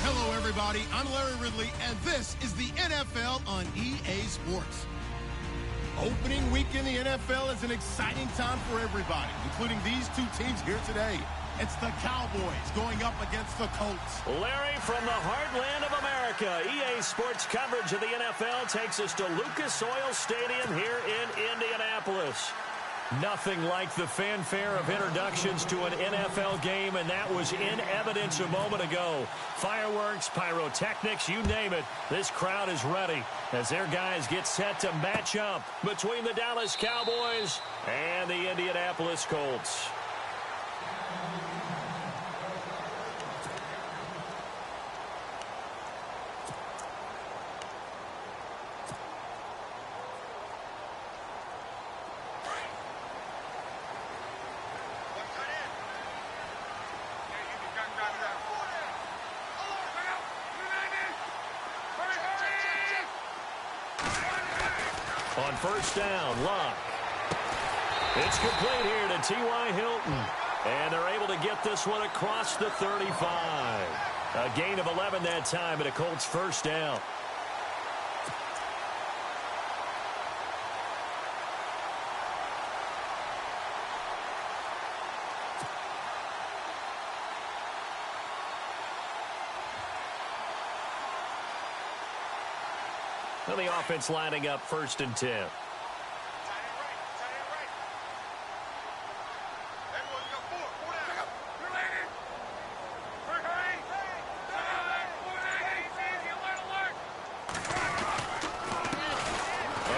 Hello, everybody. I'm Larry Ridley, and this is the NFL on EA Sports. Opening week in the NFL is an exciting time for everybody, including these two teams here today. It's the Cowboys going up against the Colts. Larry, from the heartland of America, EA Sports coverage of the NFL takes us to Lucas Oil Stadium here in Indianapolis. Nothing like the fanfare of introductions to an NFL game, and that was in evidence a moment ago. Fireworks, pyrotechnics, you name it, this crowd is ready as their guys get set to match up between the Dallas Cowboys and the Indianapolis Colts. On first down, Luck. It's complete here to T.Y. Hilton. And they're able to get this one across the 35. A gain of 11 that time and a Colts first down. And the offense lining up first and 10.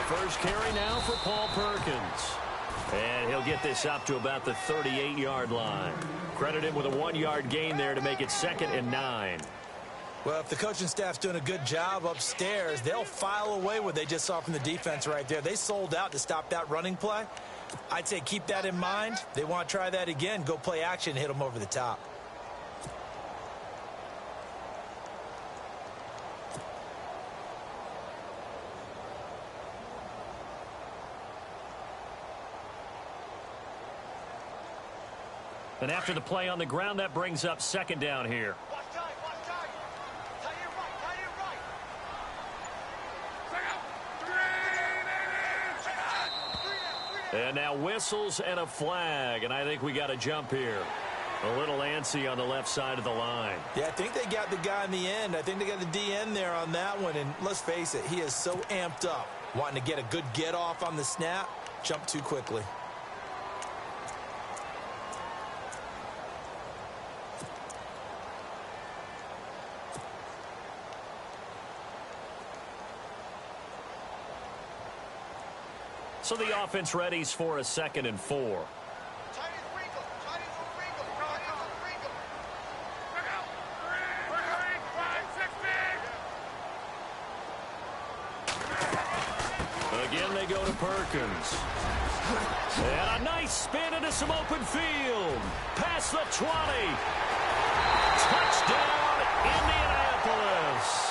First carry now for Paul Perkins. And he'll get this up to about the 38-yard line. Credit him with a 1-yard gain there to make it 2nd and 9. Well, if the coaching staff's doing a good job upstairs, they'll file away what they just saw from the defense right there. They sold out to stop that running play. I'd say keep that in mind. They want to try that again. Go play action, hit them over the top. And after the play on the ground, that brings up 2nd down here. And now whistles and a flag, and I think we got a jump here. A little antsy on the left side of the line. Yeah, I think they got the guy in the end. I think they got the DN there on that one, and let's face it, he is so amped up, wanting to get a good get-off on the snap, jump too quickly. So the offense readies for a 2nd and 4. Again, they go to Perkins. And a nice spin into some open field. Past the 20. Touchdown, Indianapolis.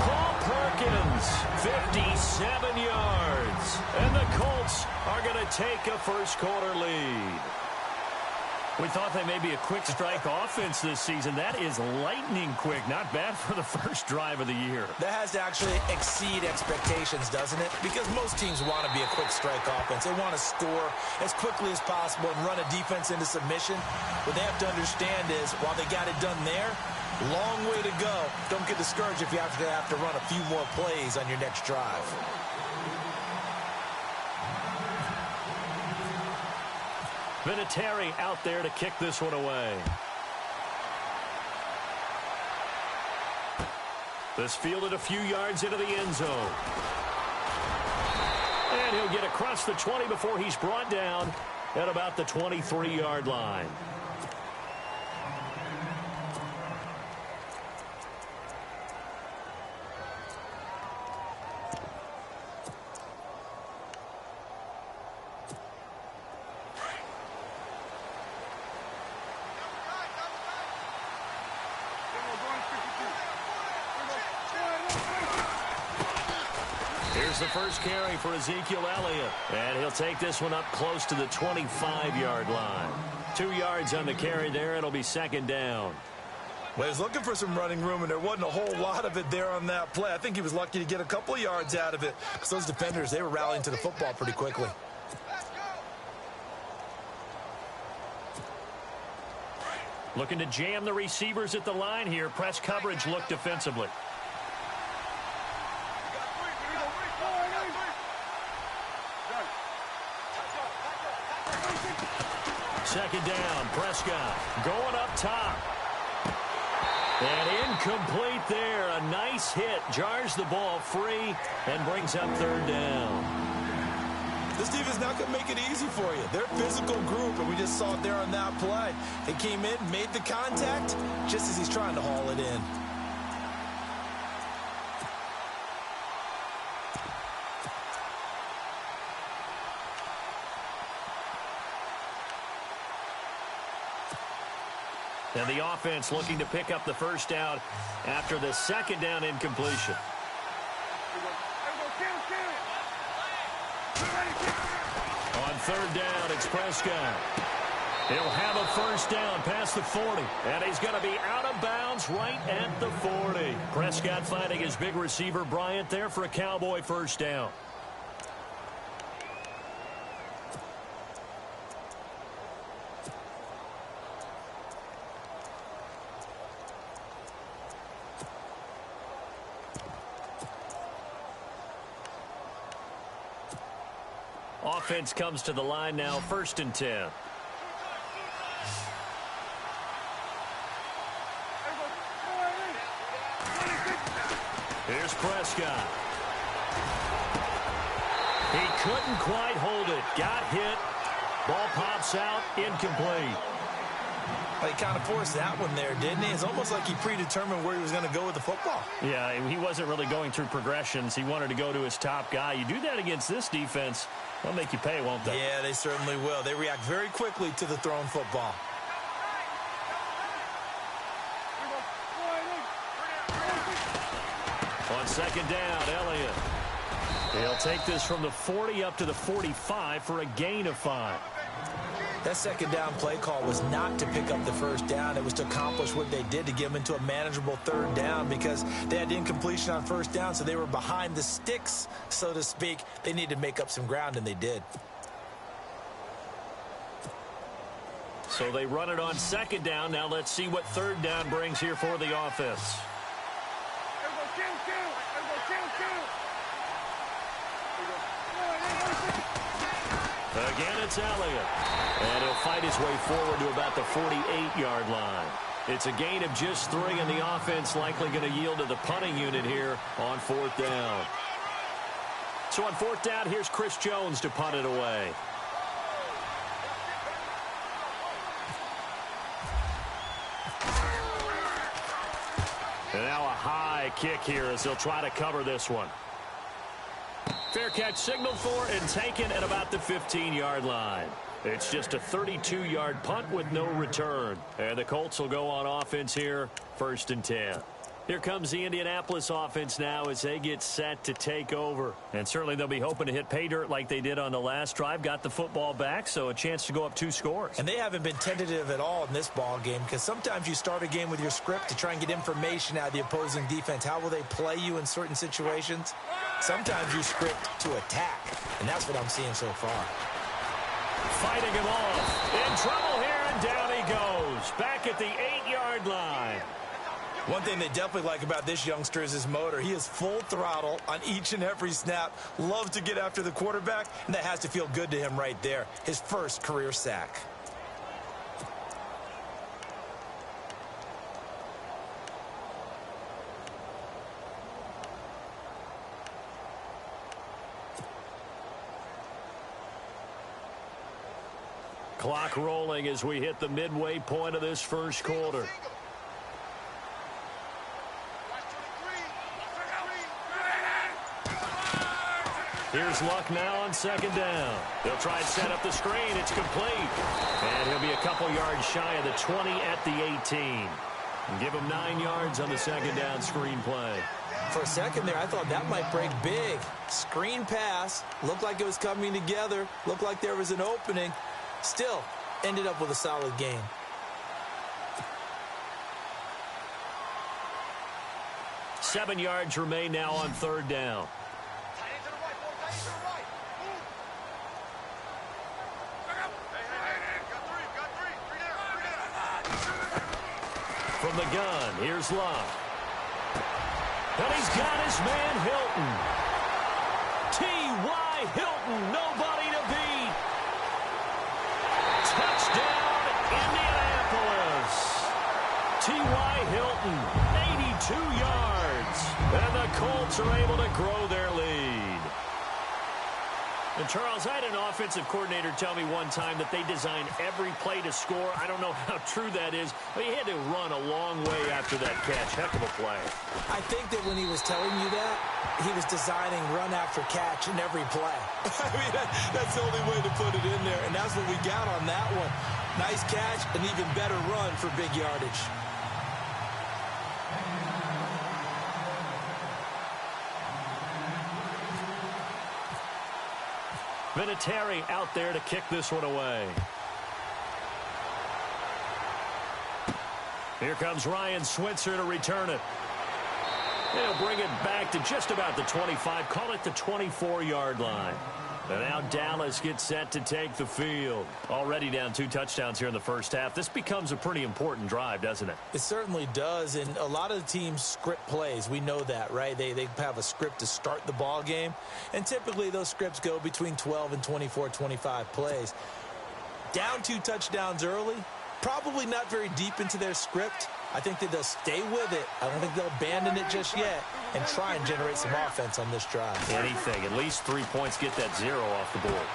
Paul Perkins, 57 yards. And the Colts are going to take a first-quarter lead. We thought they may be a quick strike offense this season. That is lightning quick. Not bad for the first drive of the year. That has to actually exceed expectations, doesn't it? Because most teams want to be a quick strike offense. They want to score as quickly as possible and run a defense into submission. What they have to understand is, while they got it done there, long way to go. Don't get discouraged if you have to run a few more plays on your next drive. Vinatieri out there to kick this one away. This fielded a few yards into the end zone. And he'll get across the 20 before he's brought down at about the 23-yard line. Here's the first carry for Ezekiel Elliott. And he'll take this one up close to the 25-yard line. 2 yards on the carry there. It'll be second down. Well, he was looking for some running room, and there wasn't a whole lot of it there on that play. I think he was lucky to get a couple of yards out of it because those defenders, they were rallying to the football pretty quickly. Looking to jam the receivers at the line here. Press coverage look defensively. Second down, Prescott going up top. And incomplete there. A nice hit. Jars the ball free and brings up third down. This defense not going to make it easy for you. They're a physical group, and we just saw it there on that play. They came in, made the contact, just as he's trying to haul it in. And the offense looking to pick up the first down after the second down incompletion. On third down, it's Prescott. He'll have a first down past the 40. And he's going to be out of bounds right at the 40. Prescott finding his big receiver, Bryant, there for a Cowboy first down. Offense comes to the line now, 1st and 10. Here's Prescott. He couldn't quite hold it. Got hit. Ball pops out, incomplete. Well, he kind of forced that one there, didn't he? It's almost like he predetermined where he was going to go with the football. Yeah, he wasn't really going through progressions. He wanted to go to his top guy. You do that against this defense, they'll make you pay, won't they? Yeah, they certainly will. They react very quickly to the thrown football. On second down, Elliott. He'll take this from the 40 up to the 45 for a gain of 5. That second down play call was not to pick up the first down. It was to accomplish what they did, to get them into a manageable third down, because they had incompletion on first down, so they were behind the sticks, so to speak. They needed to make up some ground, and they did. So they run it on second down. Now let's see what third down brings here for the offense. Again, it's Elliott. And he'll fight his way forward to about the 48-yard line. It's a gain of just 3, and the offense likely going to yield to the punting unit here on 4th down. So on 4th down, here's Chris Jones to punt it away. And now a high kick here as they'll try to cover this one. Fair catch signaled for and taken at about the 15-yard line. It's just a 32-yard punt with no return. And the Colts will go on offense here, 1st and 10. Here comes the Indianapolis offense now as they get set to take over. And certainly they'll be hoping to hit pay dirt like they did on the last drive. Got the football back, so a chance to go up 2 scores. And they haven't been tentative at all in this ball game, because sometimes you start a game with your script to try and get information out of the opposing defense. How will they play you in certain situations? Sometimes you script to attack, and that's what I'm seeing so far. Fighting him off. In trouble here, and down he goes. Back at the 8-yard line. One thing they definitely like about this youngster is his motor. He is full throttle on each and every snap. Loves to get after the quarterback, and that has to feel good to him right there. His first career sack. Clock rolling as we hit the midway point of this first quarter. Here's Luck now on second down. They'll try and set up the screen. It's complete. And he'll be a couple yards shy of the 20 at the 18. And give him 9 yards on the second down screen play. For a second there, I thought that might break big. Screen pass. Looked like it was coming together. Looked like there was an opening. Still, ended up with a solid gain. Seven yards remain now on third down. From the gun, here's Love. And he's got his man Hilton. T.Y. Hilton, nobody to beat. Touchdown, Indianapolis. T.Y. Hilton, 82 yards. And the Colts are able to grow their lead. And Charles, I had an offensive coordinator tell me one time that they design every play to score. I don't know how true that is, but he had to run a long way after that catch. Heck of a play. I think that when he was telling you that, he was designing run after catch in every play. I mean, that's the only way to put it in there, and that's what we got on that one. Nice catch, an even better run for big yardage. Vinatieri out there to kick this one away. Here comes Ryan Switzer to return it. He'll bring it back to just about the 25. Call it the 24-yard line. And now Dallas gets set to take the field. Already down 2 touchdowns here in the first half. This becomes a pretty important drive, doesn't it? It certainly does, and a lot of the teams script plays. We know that, right? They have a script to start the ball game, and typically those scripts go between 12 and 24, 25 plays. Down 2 touchdowns early, probably not very deep into their script. I think that they'll stay with it. I don't think they'll abandon it just yet and try and generate some offense on this drive. Anything. At least 3 points, get that 0 off the board.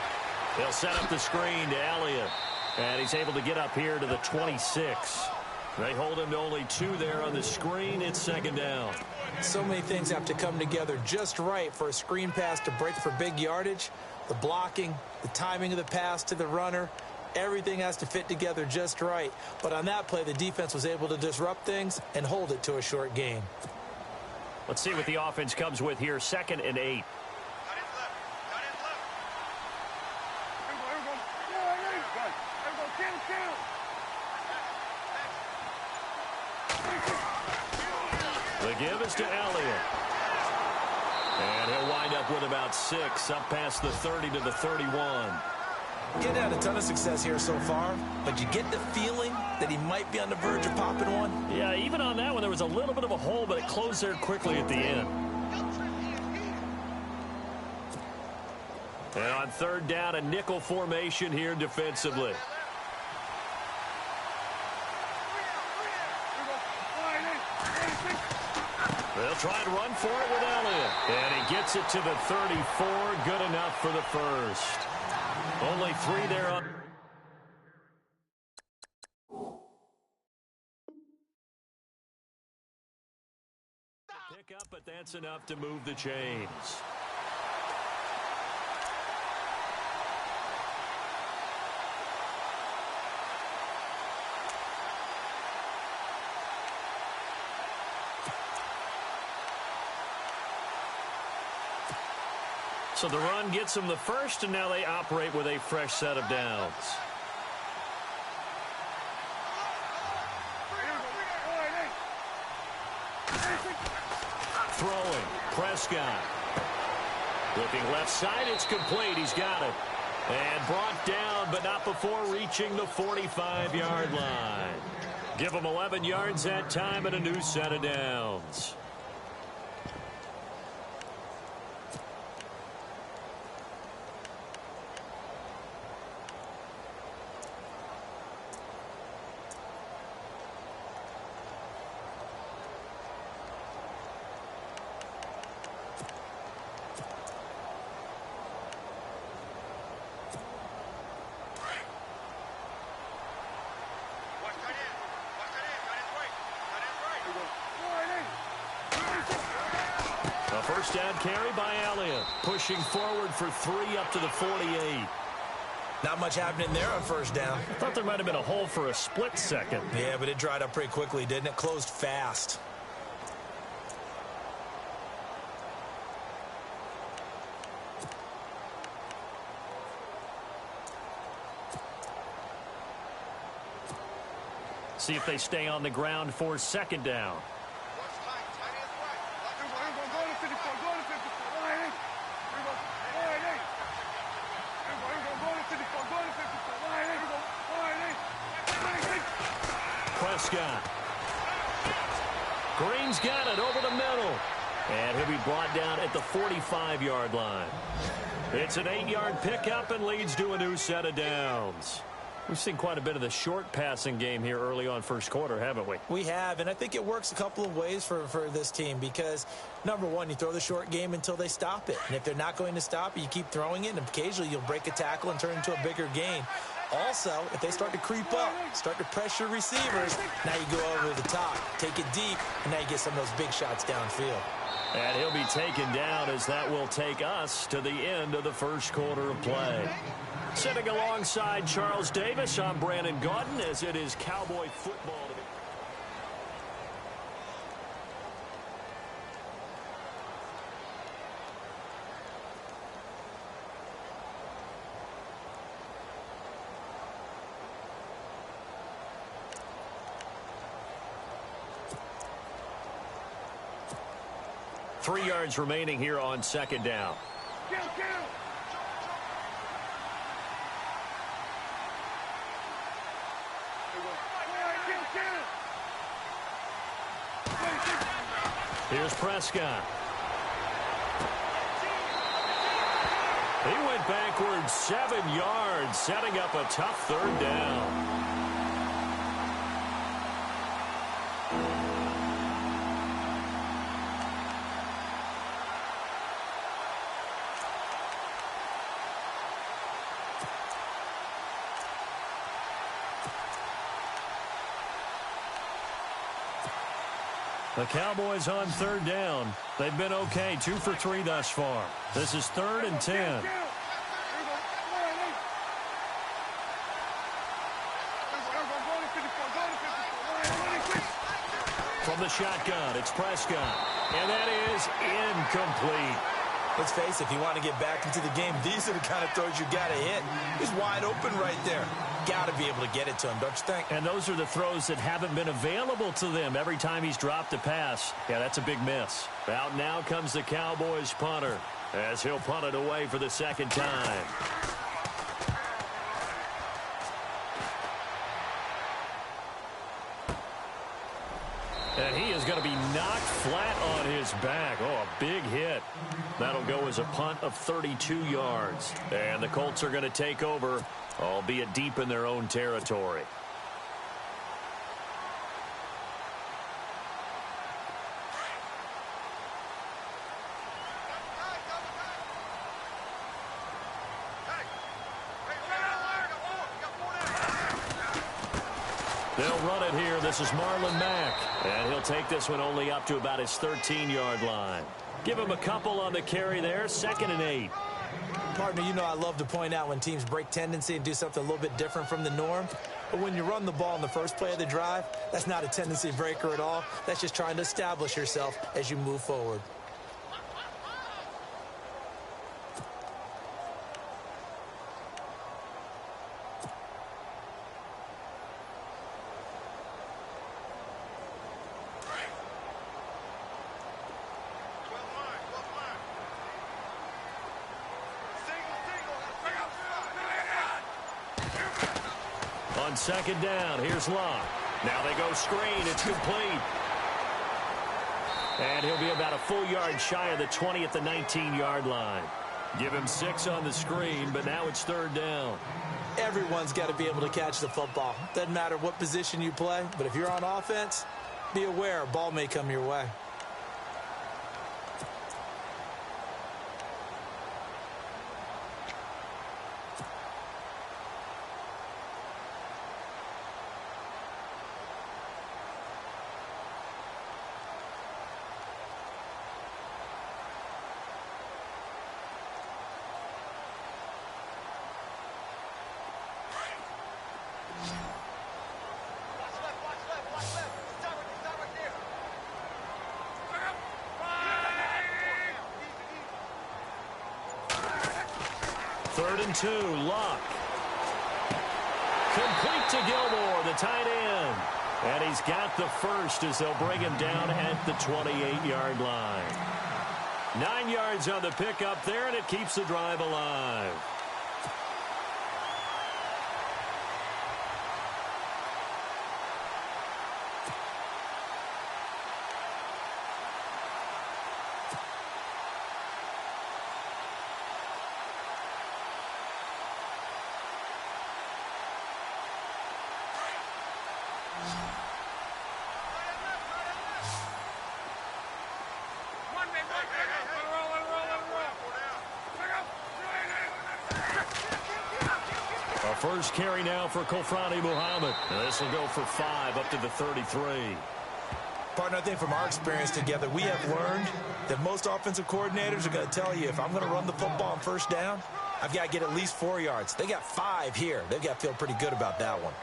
They'll set up the screen to Elliott. And he's able to get up here to the 26. They hold him to only 2 there on the screen. It's second down. So many things have to come together just right for a screen pass to break for big yardage. The blocking, the timing of the pass to the runner. Everything has to fit together just right. But on that play, the defense was able to disrupt things and hold it to a short gain. Let's see what the offense comes with here. 2nd and 8. The give is to Elliott. And he'll wind up with about 6, up past the 30 to the 31. Getting had a ton of success here so far, but you get the feeling that he might be on the verge of popping one. Yeah, even on that one, there was a little bit of a hole, but it closed there quickly at the end. And on third down, a nickel formation here defensively. They'll try and run for it with Elliott. And he gets it to the 34. Good enough for the first. Only 3 there on. Pick up, but that's enough to move the chains. So the run gets them the first, and now they operate with a fresh set of downs. Throwing, Prescott. Looking left side, it's complete. He's got it. And brought down, but not before reaching the 45-yard line. Give him 11 yards that time and a new set of downs. First down carry by Elliott. Pushing forward for 3 up to the 48. Not much happening there on first down. I thought there might have been a hole for a split second. Yeah, but it dried up pretty quickly, didn't it? Closed fast. see if they stay on the ground for second down. Prescott. Green's got it over the middle. And he'll be brought down at the 45-yard line. It's an 8-yard pickup and leads to a new set of downs. We've seen quite a bit of the short passing game here early on first quarter, haven't we? We have, and I think it works a couple of ways for this team because, number one, you throw the short game until they stop it. And if they're not going to stop it, you keep throwing it, and occasionally you'll break a tackle and turn it into a bigger gain. Also, if they start to creep up, start to pressure receivers, now you go over the top, take it deep, and now you get some of those big shots downfield. And he'll be taken down as that will take us to the end of the first quarter of play. Sitting alongside Charles Davis, I'm Brandon Gaudin as it is Cowboy football. Three yards remaining here on second down. Here's Prescott. He went backwards 7 yards, setting up a tough third down. The Cowboys on third down. They've been okay, 2 for 3 thus far. This is 3rd and 10. From the shotgun, it's Prescott. And that is incomplete. Let's face it, if you want to get back into the game, these are the kind of throws you got to hit. He's wide open right there. Got to be able to get it to him, don't you think? And those are the throws that haven't been available to them every time he's dropped a pass. Yeah, that's a big miss. Out now comes the Cowboys punter as he'll punt it away for the second time. And he is going to be knocked flat on his back. Oh, a big hit. That'll go as a punt of 32 yards. And the Colts are going to take over, albeit deep in their own territory. They'll run it here. This is Marlon Mack. And he'll take this one only up to about his 13-yard line. Give him a couple on the carry there. 2nd and 8. Partner, you know I love to point out when teams break tendency and do something a little bit different from the norm. But when you run the ball in the first play of the drive, that's not a tendency breaker at all. That's just trying to establish yourself as you move forward. On second down, here's Locke. Now they go screen. It's complete. And he'll be about a full yard shy of the 20 at the 19-yard line. Give him 6 on the screen, but now it's 3rd down. Everyone's got to be able to catch the football. Doesn't matter what position you play, but if you're on offense, be aware a ball may come your way. Third and 2, Locke. Complete to Gilmore, the tight end. And he's got the first as they'll bring him down at the 28-yard line. 9 yards on the pickup there, and it keeps the drive alive. First carry now for Kofrani Muhammad. This will go for 5 up to the 33. Partner, I think from our experience together, we have learned that most offensive coordinators are going to tell you, if I'm going to run the football on first down, I've got to get at least 4 yards. They got 5 here. They've got to feel pretty good about that one.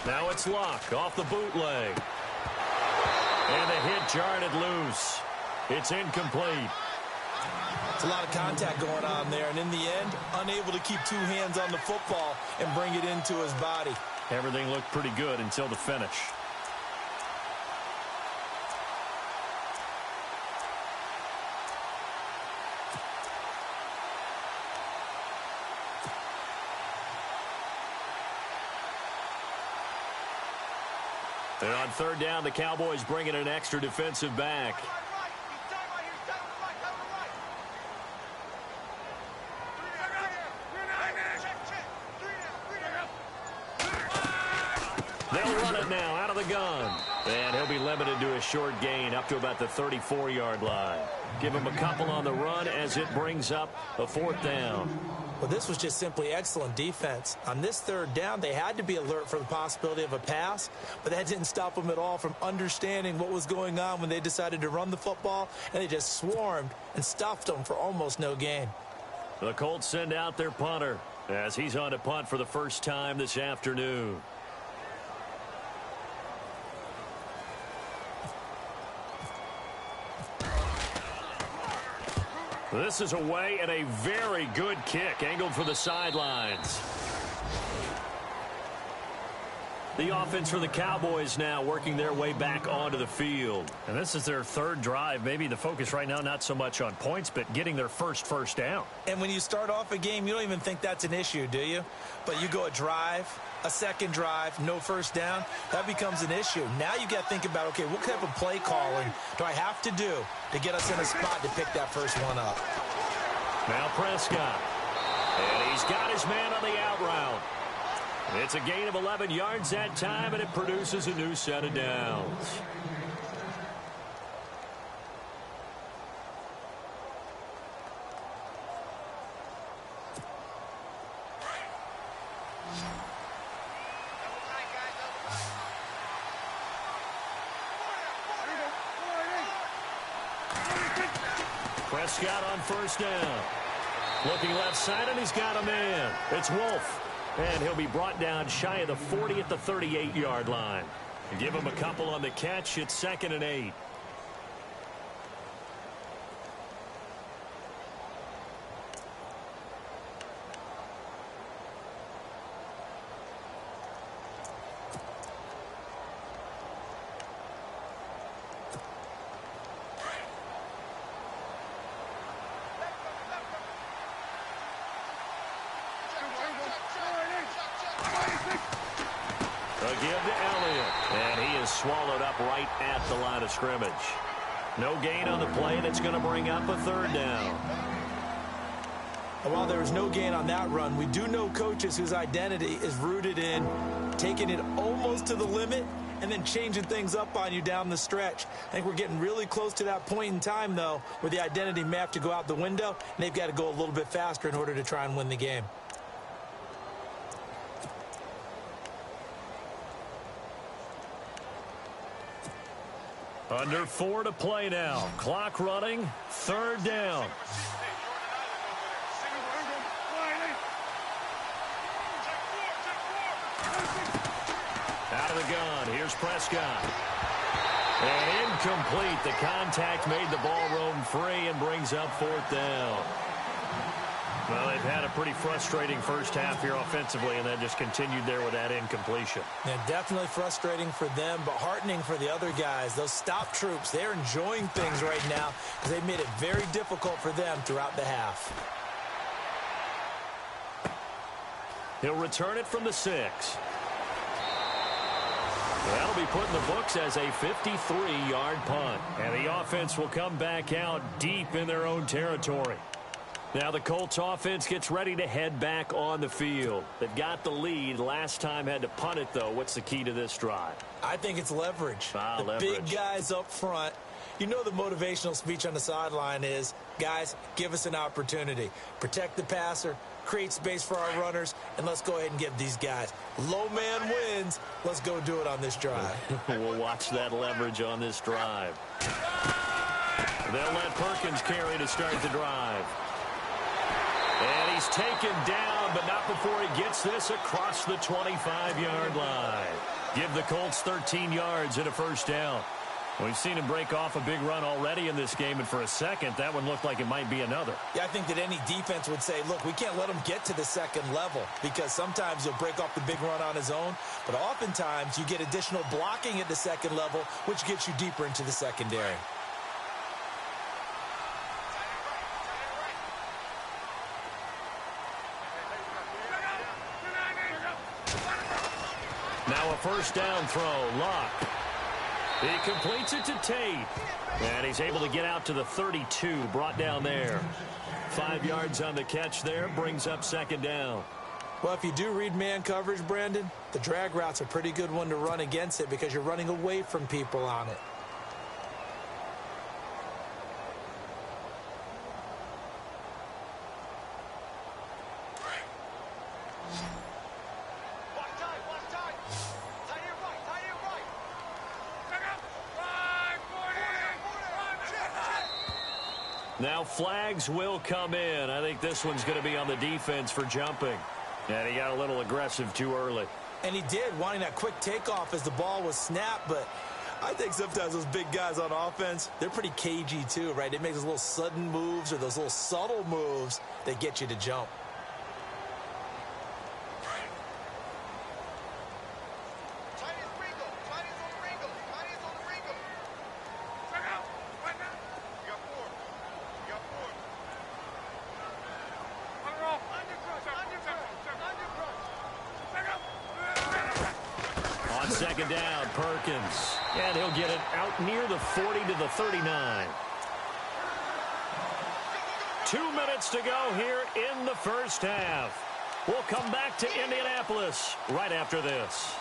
Now it's Luck off the bootleg. And the hit jarred it loose. It's incomplete. It's a lot of contact going on there, and in the end, unable to keep 2 hands on the football and bring it into his body. Everything looked pretty good until the finish. And on third down, the Cowboys bring in an extra defensive back. They'll run it now out of the gun. And he'll be limited to a short gain up to about the 34-yard line. Give him a couple on the run as it brings up a 4th down. Well, this was just simply excellent defense. On this third down, they had to be alert for the possibility of a pass, but that didn't stop them at all from understanding what was going on when they decided to run the football, and they just swarmed and stuffed them for almost no gain. The Colts send out their punter as he's on to punt for the first time this afternoon. This is away and a very good kick angled for the sidelines. The offense for the Cowboys now working their way back onto the field. And this is their 3rd drive. Maybe the focus right now not so much on points, but getting their first down. And when you start off a game, you don't even think that's an issue, do you? But you go a drive, a second drive, no first down, that becomes an issue. Now you got to think about, okay, what type of play calling do I have to do to get us in a spot to pick that first one up? Now Prescott. And he's got his man on the out route. It's a gain of 11 yards that time, and it produces a new set of downs. Prescott on first down. Looking left side, and he's got a man. It's Wolf. And he'll be brought down shy of the 40 at the 38-yard line. Give him a couple on the catch. It's 2nd and 8. A give to Elliott, and he is swallowed up right at the line of scrimmage. No gain on the play. That's going to bring up a 3rd down. And while there was no gain on that run, we do know coaches whose identity is rooted in taking it almost to the limit and then changing things up on you down the stretch. I think we're getting really close to that point in time, though, where the identity may have to go out the window, and they've got to go a little bit faster in order to try and win the game. Under 4 to play now. Clock running. Third down. Out of the gun. Here's Prescott. And incomplete. The contact made the ball roam free and brings up fourth down. Well, they've had a pretty frustrating first half here offensively, and that just continued there with that incompletion. Yeah, definitely frustrating for them, but heartening for the other guys. Those stop troops, they're enjoying things right now because they've made it very difficult for them throughout the half. He'll return it from the 6. That'll be put in the books as a 53-yard punt. And the offense will come back out deep in their own territory. Now the Colts offense gets ready to head back on the field. They've got the lead. Last time had to punt it, though. What's the key to this drive? I think it's leverage. The leverage. Big guys up front. You know the motivational speech on the sideline is, guys, give us an opportunity. Protect the passer, create space for our runners, and let's go ahead and give these guys. Low man wins. Let's go do it on this drive. We'll watch that leverage on this drive. They'll let Perkins carry to start the drive. And he's taken down, but not before he gets this across the 25-yard line. Give the Colts 13 yards and a first down. We've seen him break off a big run already in this game, and for a second, that one looked like it might be another. Yeah, I think that any defense would say, look, we can't let him get to the second level because sometimes he'll break off the big run on his own, but oftentimes you get additional blocking at the second level, which gets you deeper into the secondary. Now a first down throw. Luck. He completes it to Tate. And he's able to get out to the 32. Brought down there. 5 yards on the catch there. Brings up second down. Well, if you do read man coverage, Brandon, the drag route's a pretty good one to run against it because you're running away from people on it. Now flags will come in. I think this one's going to be on the defense for jumping. And he got a little aggressive too early. And he did, wanting that quick takeoff as the ball was snapped. But I think sometimes those big guys on offense, they're pretty cagey too, right? They make those little sudden moves or those little subtle moves that get you to jump. Second down, Perkins. And he'll get it out near the 40 to the 39. 2 minutes to go here in the first half. We'll come back to Indianapolis right after this.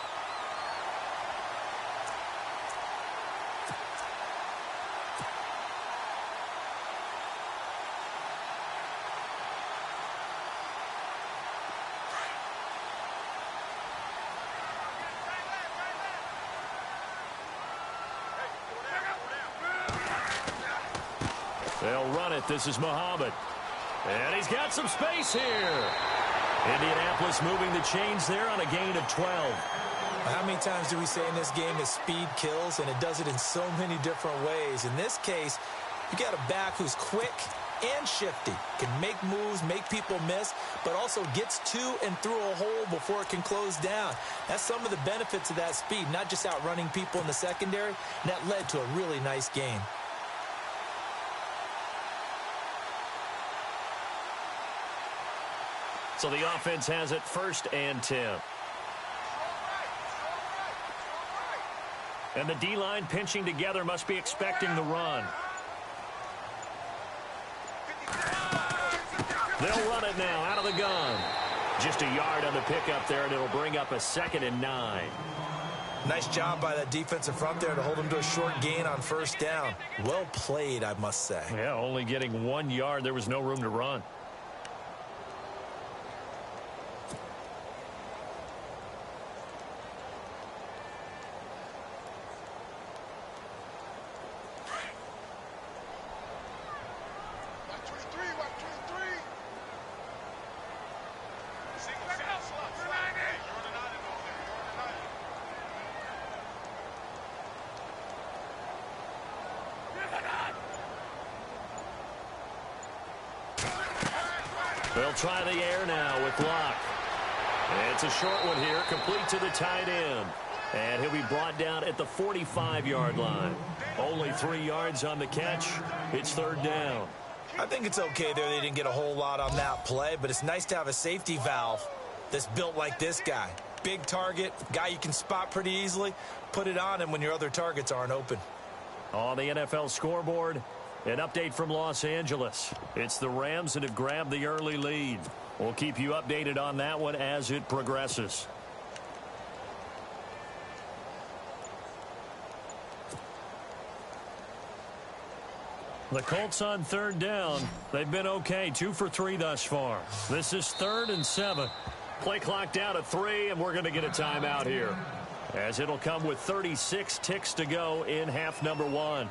They'll run it. This is Muhammad. And he's got some space here. Indianapolis moving the chains there on a gain of 12. How many times do we say in this game that speed kills, and it does it in so many different ways? In this case, you got a back who's quick and shifty, can make moves, make people miss, but also gets to and through a hole before it can close down. That's some of the benefits of that speed, not just outrunning people in the secondary, and that led to a really nice game. So the offense has it first and 10. And the D-line pinching together must be expecting the run. They'll run it now out of the gun. Just a yard on the pickup there, and it'll bring up a 2nd and 9. Nice job by that defensive front there to hold him to a short gain on first down. Well played, I must say. Yeah, only getting 1 yard. There was no room to run. They'll try the air now with Locke. It's a short one here, complete to the tight end. And he'll be brought down at the 45-yard line. Only 3 yards on the catch. It's third down. I think it's okay there. They didn't get a whole lot on that play, but it's nice to have a safety valve that's built like this guy. Big target, guy you can spot pretty easily. Put it on him when your other targets aren't open. On the NFL scoreboard, an update from Los Angeles. It's the Rams that have grabbed the early lead. We'll keep you updated on that one as it progresses. The Colts on third down. They've been okay, 2 for 3 thus far. This is 3rd and 7. Play clock down to 3, and we're going to get a timeout here, as it'll come with 36 ticks to go in half number 1.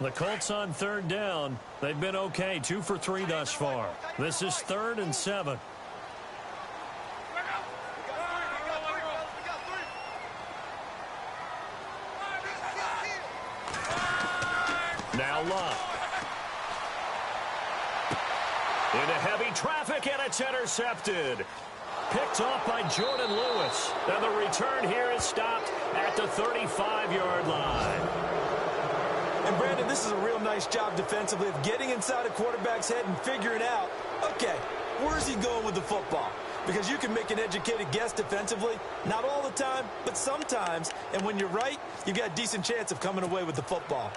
The Colts on third down. They've been okay, 2 for 3 thus far. This is 3rd and 7. Now Locke. Into heavy traffic, and it's intercepted. Picked off by Jordan Lewis. And the return here is stopped at the 35-yard line. And, Brandon, this is a real nice job defensively of getting inside a quarterback's head and figuring out, okay, where's he going with the football? Because you can make an educated guess defensively, not all the time, but sometimes. And when you're right, you've got a decent chance of coming away with the football.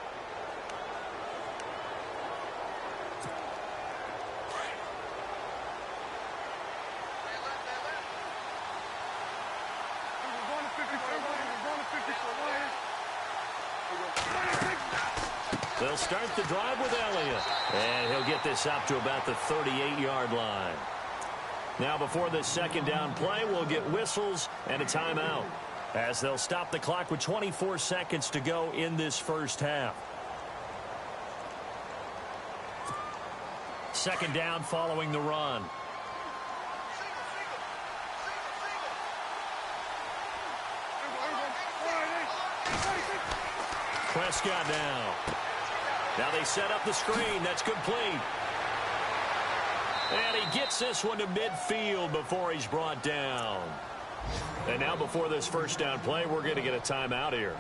They'll start the drive with Elliott. And he'll get this up to about the 38-yard line. Now before this second down play, we'll get whistles and a timeout, as they'll stop the clock with 24 seconds to go in this first half. Second down following the run. Prescott now. Now they set up the screen. That's complete. And he gets this one to midfield before he's brought down. And now before this first down play, we're going to get a timeout here,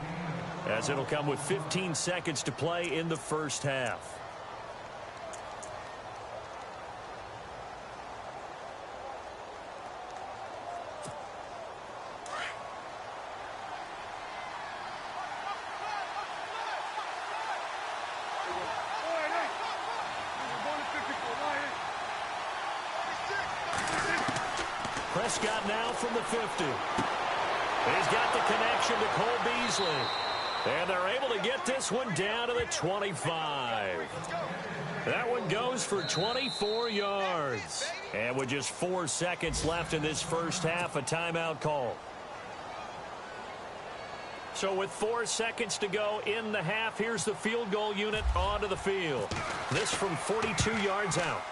as it'll come with 15 seconds to play in the first half. Prescott now from the 50. He's got the connection to Cole Beasley. And they're able to get this one down to the 25. That one goes for 24 yards. And with just 4 seconds left in this first half, a timeout call. So with 4 seconds to go in the half, here's the field goal unit onto the field. This from 42 yards out.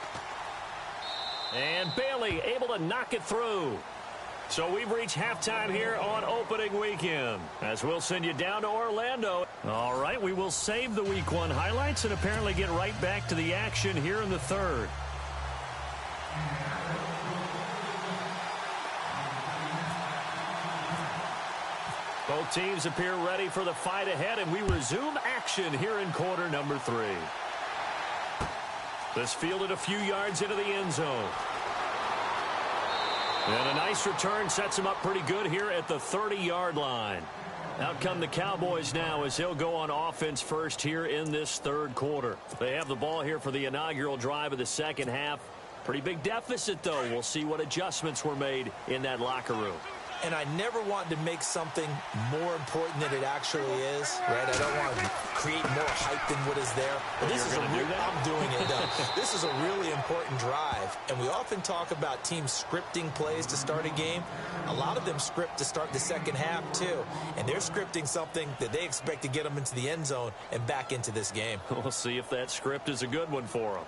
And Bailey able to knock it through. So we've reached halftime here on opening weekend, as we'll send you down to Orlando. All right, we will save the Week 1 highlights and apparently get right back to the action here in the third. Both teams appear ready for the fight ahead, and we resume action here in quarter number 3. This fielded a few yards into the end zone. And a nice return sets him up pretty good here at the 30-yard line. Out come the Cowboys now, as they'll go on offense first here in this third quarter. They have the ball here for the inaugural drive of the second half. Pretty big deficit, though. We'll see what adjustments were made in that locker room. and I never want to make something more important than it actually is, right? I don't want to create more hype than what is there. But this is I'm doing it, though. This is a really important drive, and we often talk about teams scripting plays to start a game. A lot of them script to start the second half, too, and they're scripting something that they expect to get them into the end zone and back into this game. We'll see if that script is a good one for them.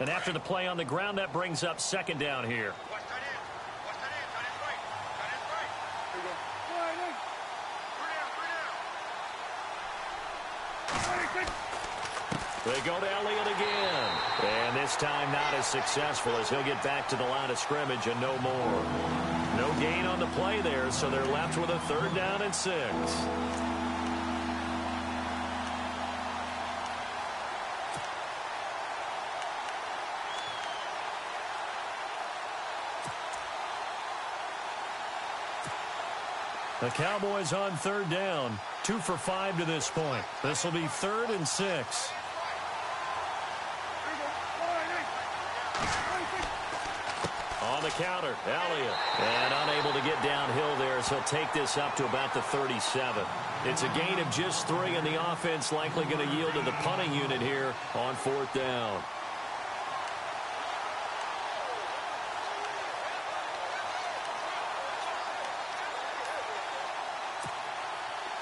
And after the play on the ground, that brings up second down here. They go to Elliott again. And this time not as successful as he'll get back to the line of scrimmage and no more. No gain on the play there, so they're left with a 3rd down and 6. The Cowboys on 3rd down. 2 for 5 to this point. This will be 3rd and 6. On the counter, Elliott. And unable to get downhill there as he'll take this up to about the 37. It's a gain of just 3, and the offense likely going to yield to the punting unit here on 4th down.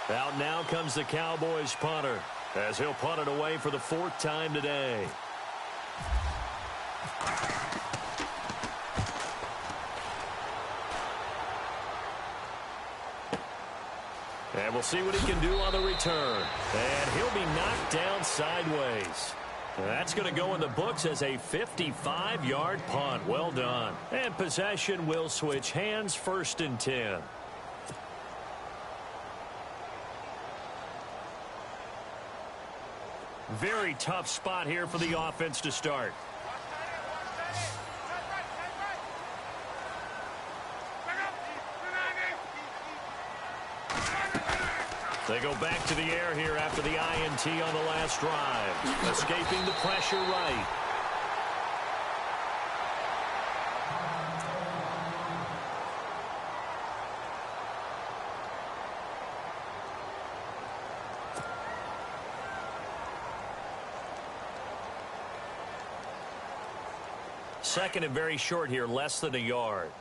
Out now comes the Cowboys punter as he'll punt it away for the 4th time today. And we'll see what he can do on the return. And he'll be knocked down sideways. That's going to go in the books as a 55-yard punt. Well done. And possession will switch hands, 1st and 10. Very tough spot here for the offense to start. They go back to the air here after the INT on the last drive. Escaping the pressure right. Second and very short here, less than a yard.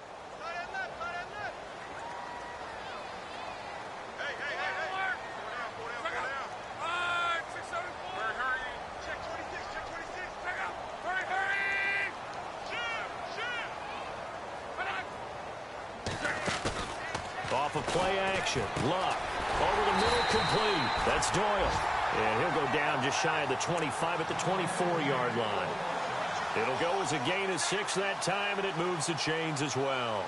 Off of play action. Luck. Over the middle, complete. That's Doyle. And he'll go down just shy of the 25 at the 24-yard line. It'll go as a gain of 6 that time, and it moves the chains as well.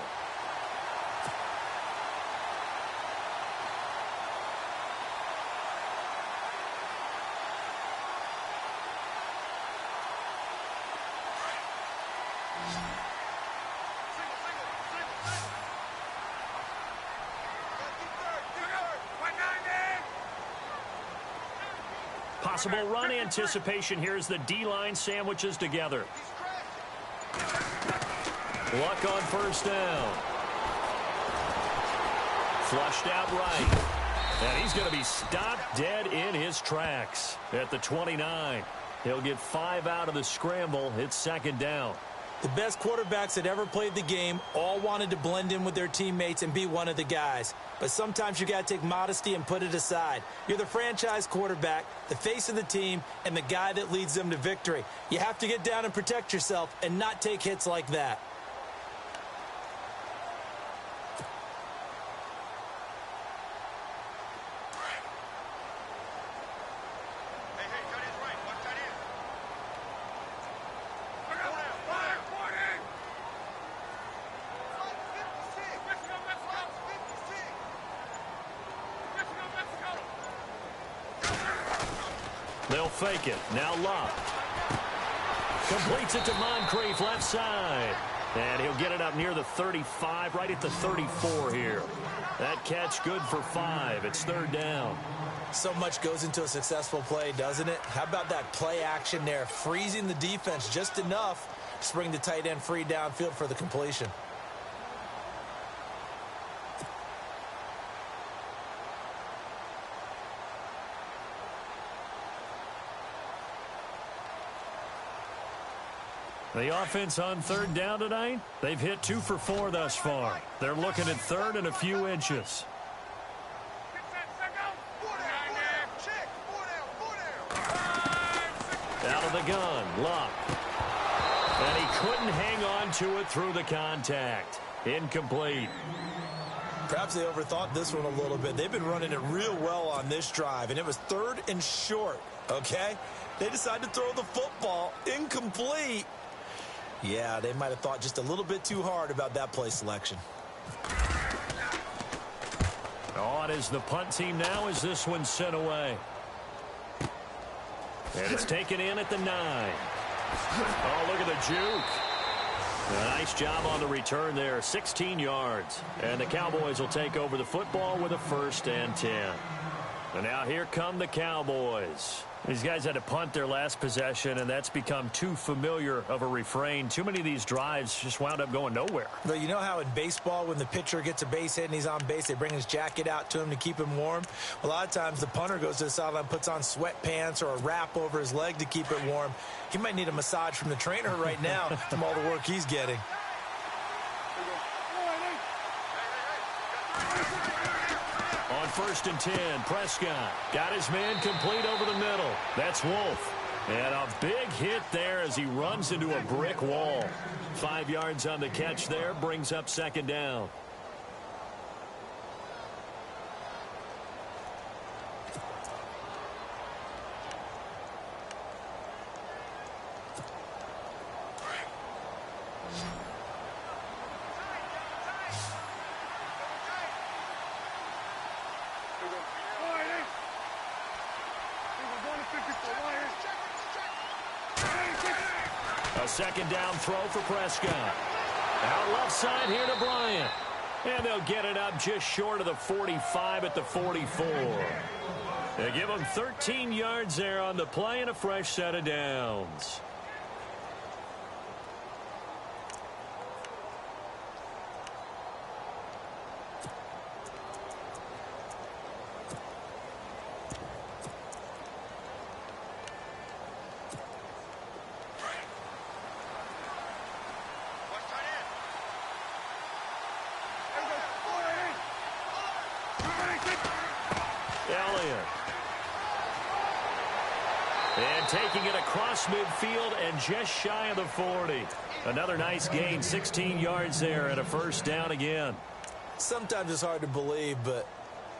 Possible run anticipation here as the D-line sandwiches together. Luck on 1st down. Flushed out right. And he's going to be stopped dead in his tracks at the 29. He'll get 5 out of the scramble. It's 2nd down. The best quarterbacks that ever played the game all wanted to blend in with their teammates and be one of the guys. But sometimes you got to take modesty and put it aside. You're the franchise quarterback, the face of the team, and the guy that leads them to victory. You have to get down and protect yourself and not take hits like that. They'll fake it. Now Luck. Completes it to Moncrief, left side. And he'll get it up near the 35, right at the 34 here. That catch good for 5. It's 3rd down. So much goes into a successful play, doesn't it? How about that play action there, freezing the defense just enough to bring the tight end free downfield for the completion. The offense on 3rd down tonight, they've hit 2 for 4 thus far. They're looking at 3rd and a few inches. Out of the gun, Luck. And he couldn't hang on to it through the contact. Incomplete. Perhaps they overthought this one a little bit. They've been running it real well on this drive, and it was 3rd and short, okay? They decided to throw the football. Incomplete. Yeah, they might have thought just a little bit too hard about that play selection. On is the punt team now as this one's sent away. And it's taken in at the 9. Oh, look at the juke. A nice job on the return there, 16 yards. And the Cowboys will take over the football with a 1st and 10. And now here come the Cowboys. These guys had to punt their last possession, and that's become too familiar of a refrain. Too many of these drives just wound up going nowhere. But you know how in baseball, when the pitcher gets a base hit and he's on base, they bring his jacket out to him to keep him warm? A lot of times the punter goes to the sideline, puts on sweatpants or a wrap over his leg to keep it warm. He might need a massage from the trainer right now from all the work he's getting. On 1st and 10, Prescott got his man complete over the middle. That's Wolf. And a big hit there as he runs into a brick wall. 5 yards on the catch there, brings up 2nd down. A 2nd down throw for Prescott. Out left side here to Bryant. And they'll get it up just short of the 45 at the 44. They give them 13 yards there on the play and a fresh set of downs. Elliott. And taking it across midfield and just shy of the 40. Another nice gain, 16 yards there and a 1st down again. Sometimes it's hard to believe, but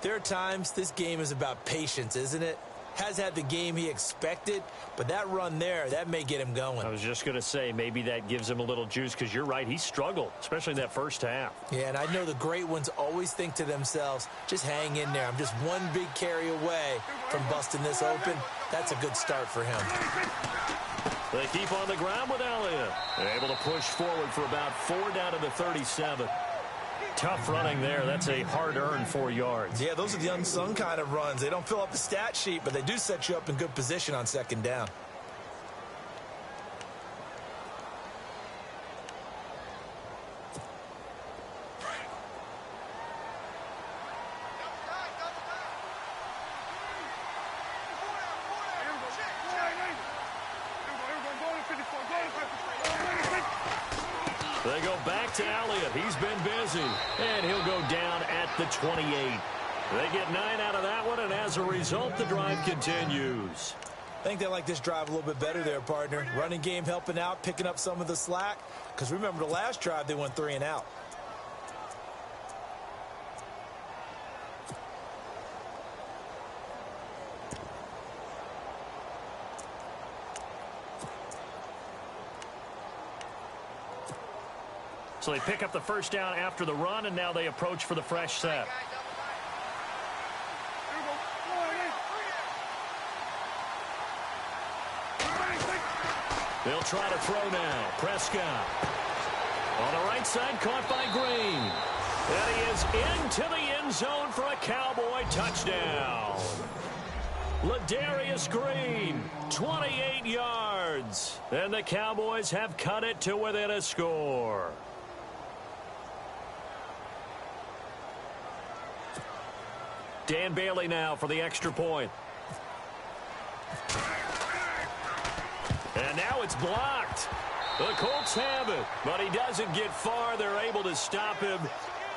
there are times this game is about patience, isn't it? Has had the game he expected, but that run there, that may get him going. I was just going to say, maybe that gives him a little juice because you're right, he struggled, especially in that 1st half. Yeah, and I know the great ones always think to themselves, just hang in there. I'm just one big carry away from busting this open. That's a good start for him. They keep on the ground with Elliott. They're able to push forward for about 4 down to the 37. Tough running there. That's a hard-earned 4 yards. Yeah, those are the unsung kind of runs. They don't fill up the stat sheet, but they do set you up in good position on 2nd down. They go back to Elliott. He's been busy. And he'll go down at the 28. They get 9 out of that one, and as a result, the drive continues. I think they like this drive a little bit better there, partner. Running game helping out, picking up some of the slack. Because remember, the last drive, they went 3 and out. So they pick up the 1st down after the run, and now they approach for the fresh set. They'll try to throw now. Prescott. On the right side, caught by Green. And he is into the end zone for a Cowboy touchdown. Ladarius Green, 28 yards. And the Cowboys have cut it to within a score. Dan Bailey now for the extra point. And now it's blocked. The Colts have it, but he doesn't get far. They're able to stop him.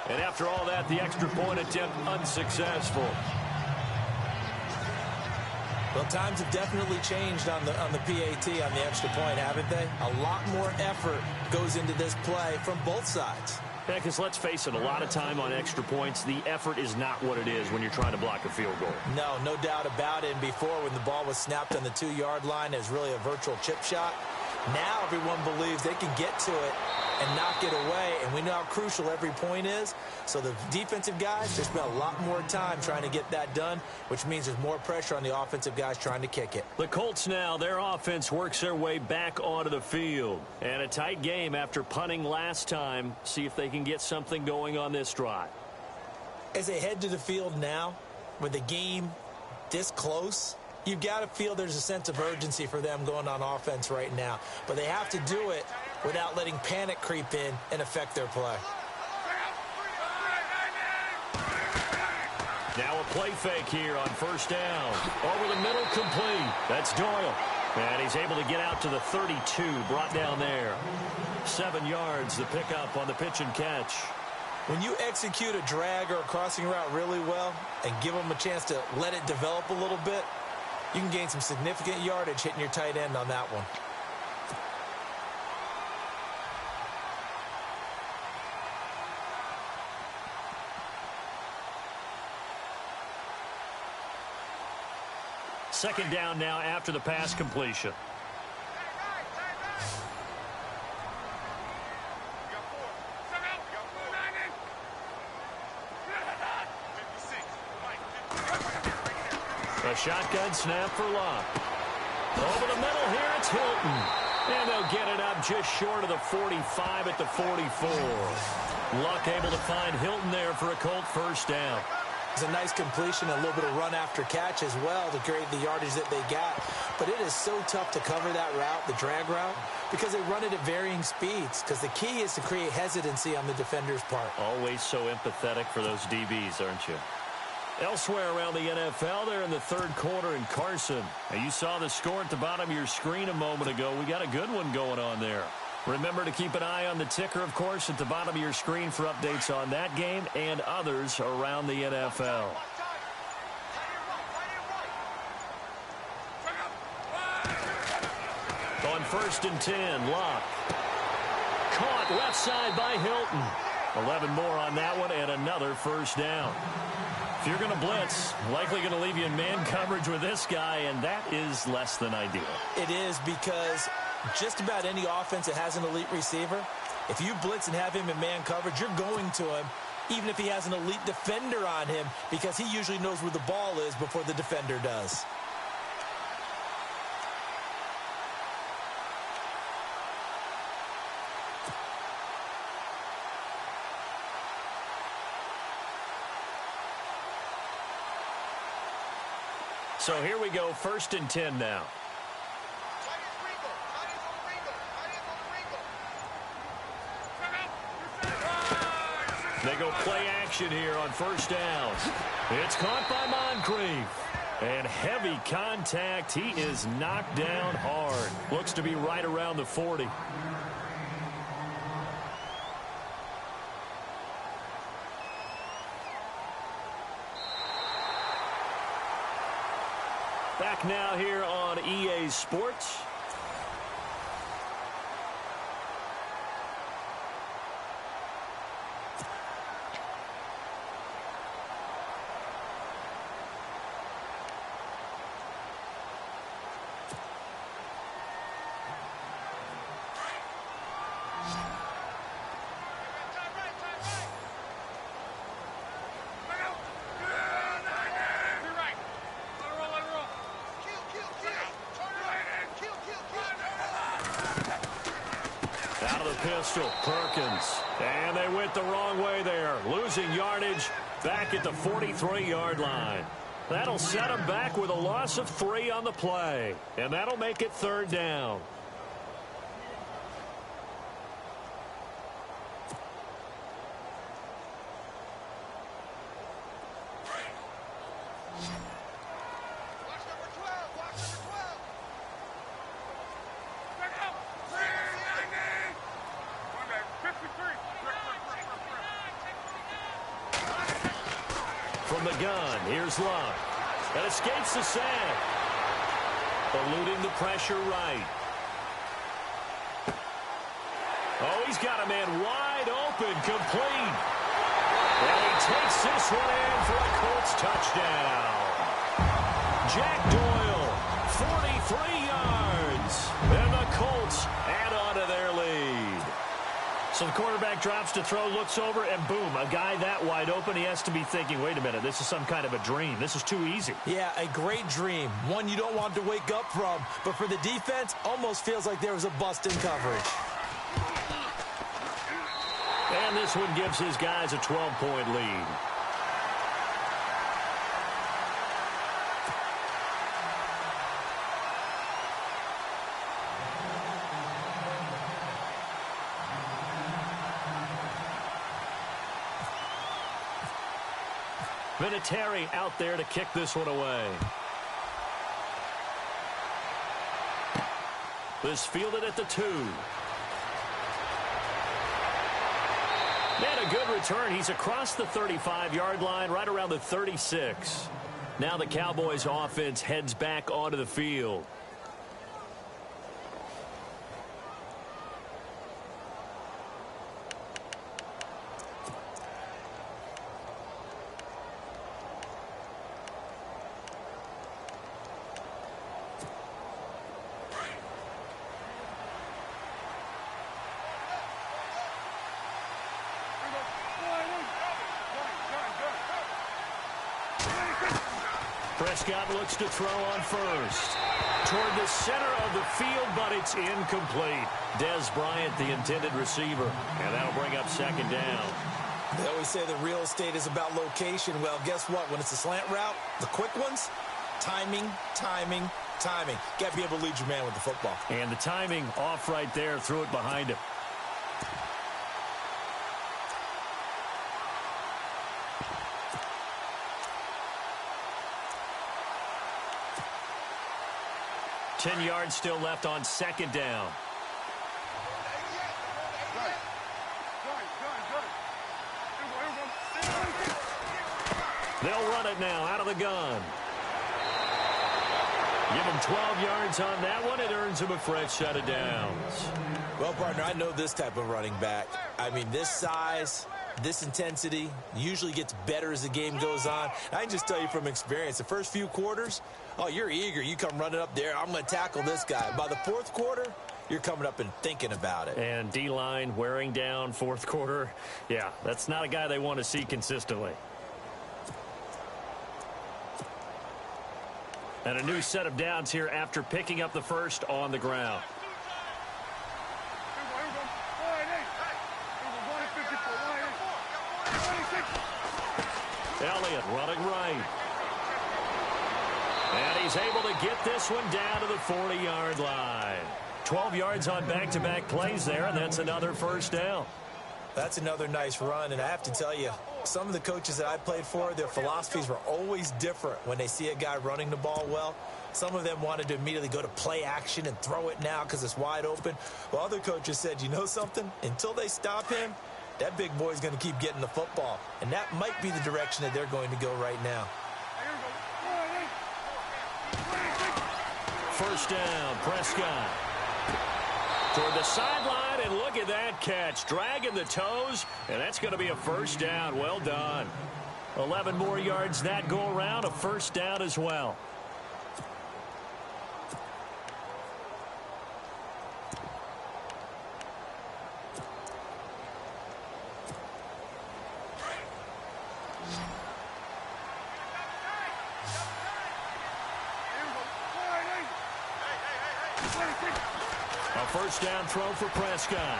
And after all that, the extra point attempt unsuccessful. Well, times have definitely changed on the PAT, on the extra point, haven't they? A lot more effort goes into this play from both sides. Yeah, because let's face it, a lot of time on extra points, the effort is not what it is when you're trying to block a field goal. No doubt about it. And before, when the ball was snapped on the 2-yard line, it was really a virtual chip shot. Now everyone believes they can get to it and knock it away, and we know how crucial every point is. So the defensive guys, they spent a lot more time trying to get that done, which means there's more pressure on the offensive guys trying to kick it. The Colts now, their offense works their way back onto the field. And a tight game after punting last time. See if they can get something going on this drive. As they head to the field now, with the game this close, you've got to feel there's a sense of urgency for them going on offense right now. But they have to do it without letting panic creep in and affect their play. Now a play fake here on first down. Over the middle, complete. That's Doyle. And he's able to get out to the 32, brought down there. 7 yards, the pickup on the pitch and catch. When you execute a drag or a crossing route really well and give them a chance to let it develop a little bit, you can gain some significant yardage hitting your tight end on that one. Second down now after the pass completion. A shotgun snap for Luck. Over the middle here, it's Hilton. And they'll get it up just short of the 45 at the 44. Luck able to find Hilton there for a Colt first down. It's a nice completion, a little bit of run after catch as well to create the yardage that they got. But it is so tough to cover that route, the drag route, because they run it at varying speeds. Because the key is to create hesitancy on the defender's part. Always so empathetic for those DBs, aren't you? Elsewhere around the NFL, they're in the third quarter in Carson. Now, you saw the score at the bottom of your screen a moment ago. We got a good one going on there. Remember to keep an eye on the ticker, of course, at the bottom of your screen for updates on that game and others around the NFL. On 1st and 10, Luck. Caught left side by Hilton. 11 more on that one and another first down. If you're going to blitz, likely going to leave you in man coverage with this guy, and that is less than ideal. It is, because just about any offense that has an elite receiver, if you blitz and have him in man coverage, you're going to him, even if he has an elite defender on him, because he usually knows where the ball is before the defender does. So here we go, 1st and 10 now. They go play action here on first down. It's caught by Moncrief. And heavy contact. He is knocked down hard. Looks to be right around the 40. Back now here on EA Sports. pistol. Perkins. And they went the wrong way there. Losing yardage back at the 43-yard line. That'll set them back with a loss of 3 on the play. And that'll make it 3rd down. From the gun, here's Luck. That escapes the sack. Eluding the pressure right. Oh, he's got a man wide open, complete. And he takes this one in for a Colts touchdown. Jack Doyle, 43 yards. And the Colts add on to their lead. So the quarterback drops to throw, looks over, and boom, a guy that wide open, he has to be thinking, wait a minute, this is some kind of a dream. This is too easy. Yeah, a great dream. One you don't want to wake up from. But for the defense, almost feels like there was a bust in coverage. And this one gives his guys a 12-point lead. Vinatieri out there to kick this one away. This fielded at the 2. And a good return. He's across the 35-yard line, right around the 36. Now the Cowboys offense heads back onto the field. Prescott looks to throw on first. Toward the center of the field, but it's incomplete. Dez Bryant, the intended receiver. And that'll bring up 2nd down. They always say the real estate is about location. Well, guess what? When it's a slant route, the quick ones, timing, timing, timing. Got to be able to lead your man with the football. And the timing off right there, threw it behind him. Ten yards still left on 2nd down. They'll run it now out of the gun. Give him 12 yards on that one. It earns him a fresh set of downs. Well, partner, I know this type of running back. I mean, this size, this intensity usually gets better as the game goes on. I can just tell you from experience, the first few quarters, oh, you're eager. You come running up there. I'm going to tackle this guy. By the 4th quarter, you're coming up and thinking about it. And D-line wearing down 4th quarter. Yeah, that's not a guy they want to see consistently. And a new set of downs here after picking up the first on the ground. Elliott running right. And he's able to get this one down to the 40-yard line. 12 yards on back-to-back plays there, and that's another first down. That's another nice run, and I have to tell you, some of the coaches that I played for, their philosophies were always different when they see a guy running the ball well. Some of them wanted to immediately go to play action and throw it now because it's wide open. Well, other coaches said, you know something? Until they stop him, that big boy's going to keep getting the football. And that might be the direction that they're going to go right now. First down, Prescott. Toward the sideline, and look at that catch. Dragging the toes, and that's going to be a first down. Well done. 11 more yards that go around, a first down as well. A first down throw for Prescott.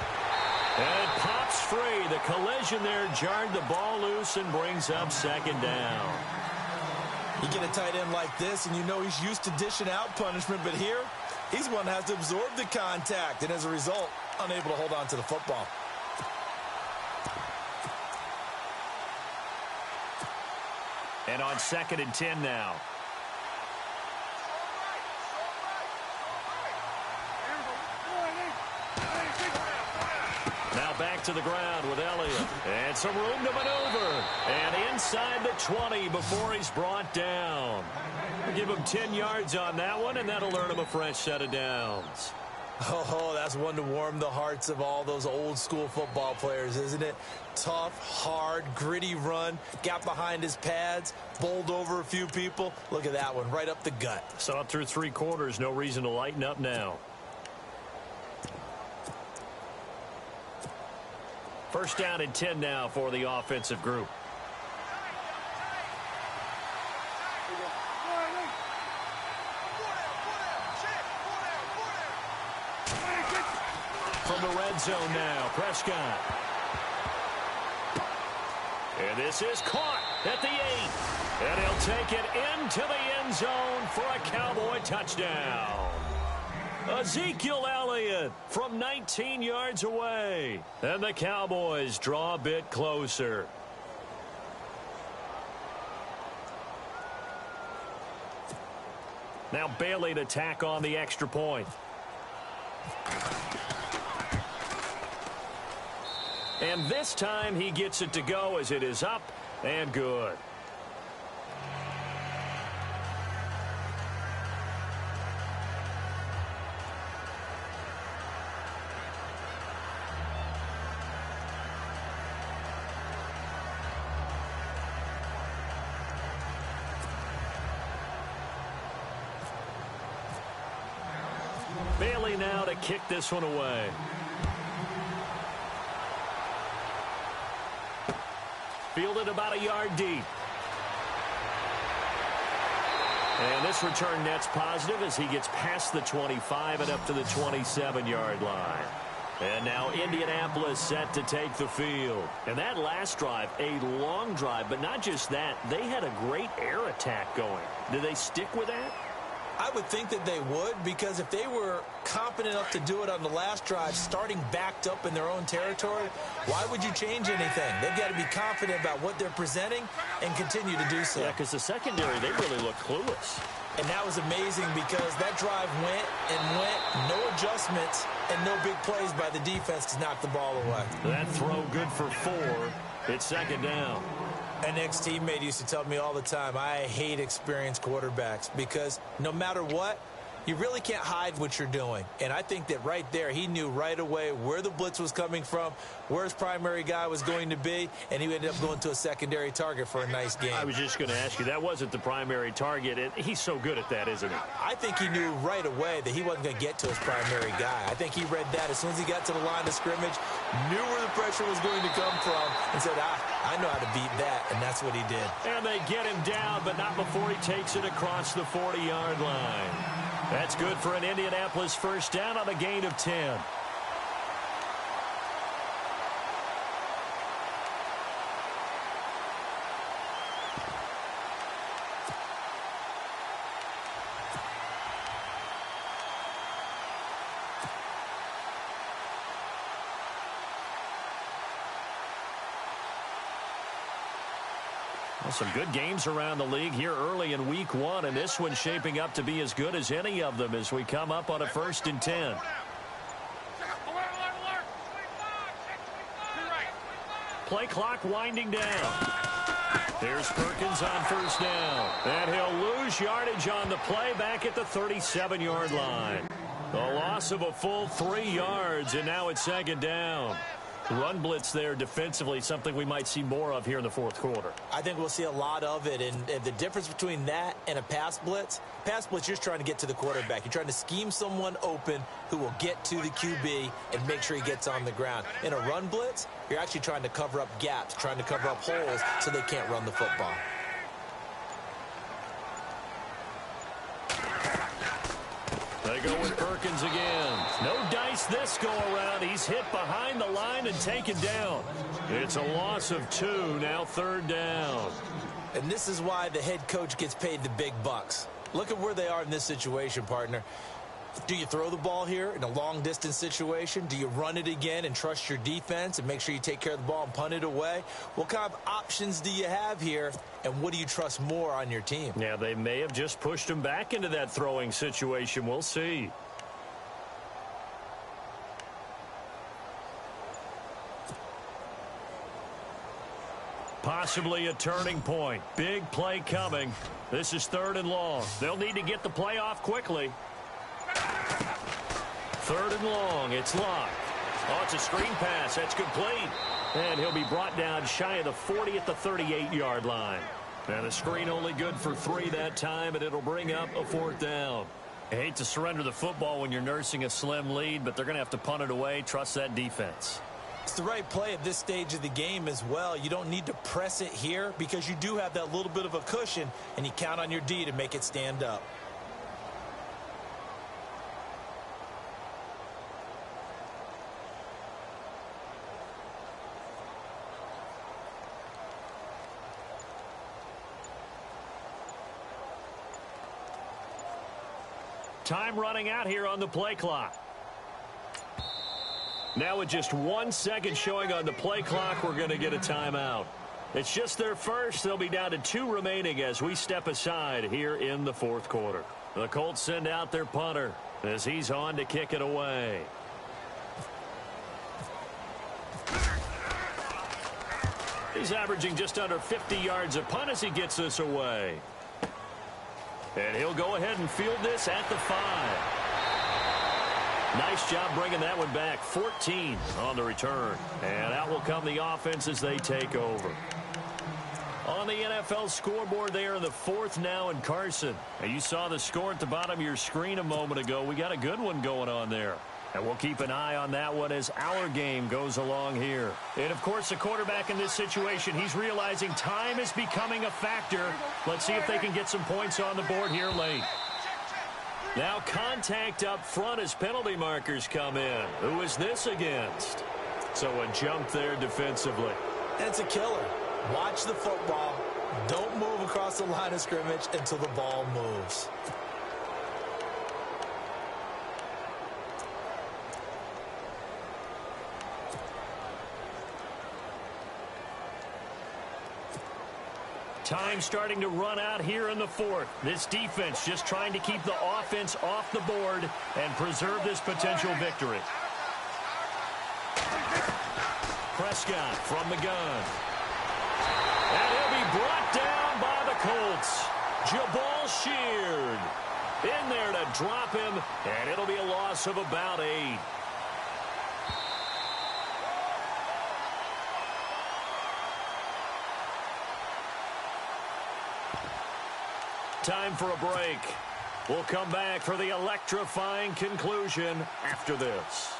And it pops free. The collision there jarred the ball loose and brings up second down. You get a tight end like this, and you know he's used to dishing out punishment, but here, he's one that has to absorb the contact, and as a result, unable to hold on to the football. And on 2nd and 10 now. Now back to the ground with Elliott. And some room to maneuver. And inside the 20 before he's brought down. We'll give him 10 yards on that one, and that'll earn him a fresh set of downs. Oh, that's one to warm the hearts of all those old-school football players, isn't it? Tough, hard, gritty run, got behind his pads, bowled over a few people. Look at that one, right up the gut. Saw it through 3 quarters, no reason to lighten up now. First down and 10 now for the offensive group. From the red zone now, Prescott. And this is caught at the 8. And he'll take it into the end zone for a Cowboy touchdown. Ezekiel Elliott from 19 yards away. And the Cowboys draw a bit closer. Now Bailey to tack on the extra point. And this time he gets it to go as it is up and good. Bailey now to kick this one away. Fielded about a yard deep. And this return net's positive as he gets past the 25 and up to the 27-yard line. And now Indianapolis set to take the field. And that last drive, a long drive, but not just that. They had a great air attack going. Did they stick with that? I would think that they would, because if they were confident enough to do it on the last drive, starting backed up in their own territory, why would you change anything? They've got to be confident about what they're presenting and continue to do so. Yeah, because the secondary, they really look clueless. And that was amazing because that drive went and went, no adjustments, and no big plays by the defense to knock the ball away. That throw good for 4. It's second down. An ex-teammate used to tell me all the time, I hate experienced quarterbacks because no matter what, you really can't hide what you're doing. And I think that right there, he knew right away where the blitz was coming from, where his primary guy was going to be, and he ended up going to a secondary target for a nice game. I was just going to ask you, that wasn't the primary target. He's so good at that, isn't he? I think he knew right away that he wasn't going to get to his primary guy. I think he read that as soon as he got to the line of scrimmage, knew where the pressure was going to come from, and said, I know how to beat that, and that's what he did. And they get him down, but not before he takes it across the 40-yard line. That's good for an Indianapolis first down on a gain of 10. Some good games around the league here early in week 1, and this one's shaping up to be as good as any of them as we come up on a 1st and 10. Play clock winding down. There's Perkins on first down. And he'll lose yardage on the play back at the 37-yard line. The loss of a full 3 yards, and now it's second down. Run blitz there defensively, something we might see more of here in the 4th quarter. I think we'll see a lot of it, and the difference between that and a pass blitz, you're just trying to get to the quarterback. You're trying to scheme someone open who will get to the QB and make sure he gets on the ground. In a run blitz, you're actually trying to cover up gaps, trying to cover up holes so they can't run the football. They go with Perkins again. No dice missed this go-around. He's hit behind the line and taken down. It's a loss of 2, now 3rd down. And this is why the head coach gets paid the big bucks. Look at where they are in this situation, partner. Do you throw the ball here in a long-distance situation? Do you run it again and trust your defense and make sure you take care of the ball and punt it away? What kind of options do you have here, and what do you trust more on your team? Yeah, they may have just pushed him back into that throwing situation. We'll see. Possibly a turning point. Big play coming. This is 3rd and long. They'll need to get the play off quickly. 3rd and long. It's Locke. Oh, it's a screen pass. That's complete. And he'll be brought down shy of the 40 at the 38-yard line. And the screen only good for 3 that time, and it'll bring up a 4th down. I hate to surrender the football when you're nursing a slim lead, but they're going to have to punt it away. Trust that defense. It's the right play at this stage of the game as well. You don't need to press it here because you do have that little bit of a cushion, and you count on your D to make it stand up. Time running out here on the play clock. Now with just 1 second showing on the play clock, we're going to get a timeout. It's just their first. They'll be down to 2 remaining as we step aside here in the 4th quarter. The Colts send out their punter as he's on to kick it away. He's averaging just under 50 yards a punt as he gets this away. And he'll go ahead and field this at the 5. Nice job bringing that one back. 14 on the return. And out will come the offense as they take over. On the NFL scoreboard there in the 4th now in Carson. And you saw the score at the bottom of your screen a moment ago. We got a good one going on there. And we'll keep an eye on that one as our game goes along here. And, of course, the quarterback in this situation, he's realizing time is becoming a factor. Let's see if they can get some points on the board here late. Now contact up front as penalty markers come in. Who is this against? So a jump there defensively. And it's a killer. Watch the football. Don't move across the line of scrimmage until the ball moves. Time starting to run out here in the 4th. This defense just trying to keep the offense off the board and preserve this potential victory. Prescott from the gun. And he'll be brought down by the Colts. Jabal Sheard in there to drop him, and it'll be a loss of about 8. Time for a break. We'll come back for the electrifying conclusion after this.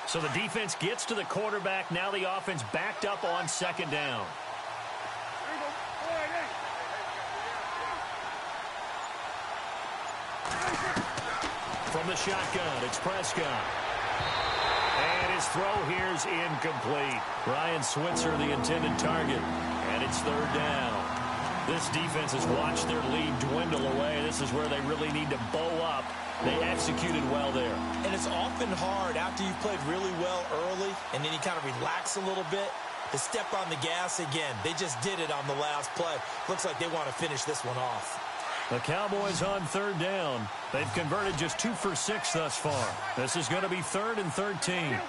So the defense gets to the quarterback. Now the offense backed up on 2nd down. From the shotgun, it's Prescott. And his throw here is incomplete. Ryan Switzer, the intended target. And it's 3rd down. This defense has watched their lead dwindle away. This is where they really need to bow up. They executed well there. And it's often hard after you've played really well early and then you kind of relax a little bit to step on the gas again. They just did it on the last play. Looks like they want to finish this one off. The Cowboys on 3rd down. They've converted just 2 for 6 thus far. This is going to be 3rd and 13.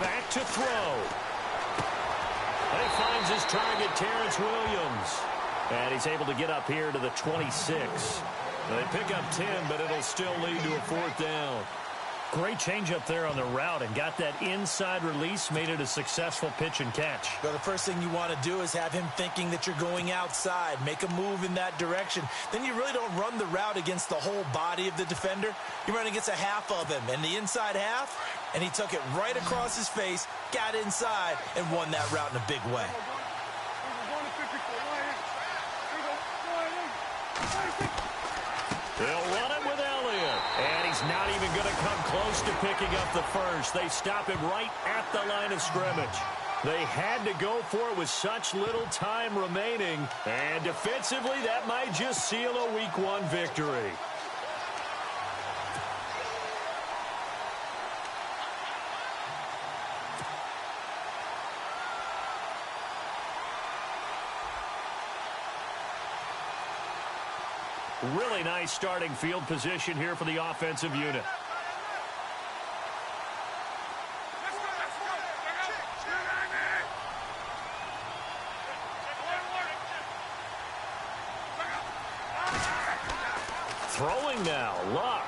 Back to throw. He finds his target, Terrence Williams. And he's able to get up here to the 26. They pick up 10, but it'll still lead to a 4th down. Great change up there on the route and got that inside release, made it a successful pitch and catch. Well, the first thing you want to do is have him thinking that you're going outside, make a move in that direction. Then you really don't run the route against the whole body of the defender. You run against a half of him, and the inside half, and he took it right across his face, got inside, and won that route in a big way. They'll run it with Elliott. And he's not even going to come close to picking up the first. They stop him right at the line of scrimmage. They had to go for it with such little time remaining. And defensively, that might just seal a Week 1 victory. Really nice starting field position here for the offensive unit. Throwing now, Luck.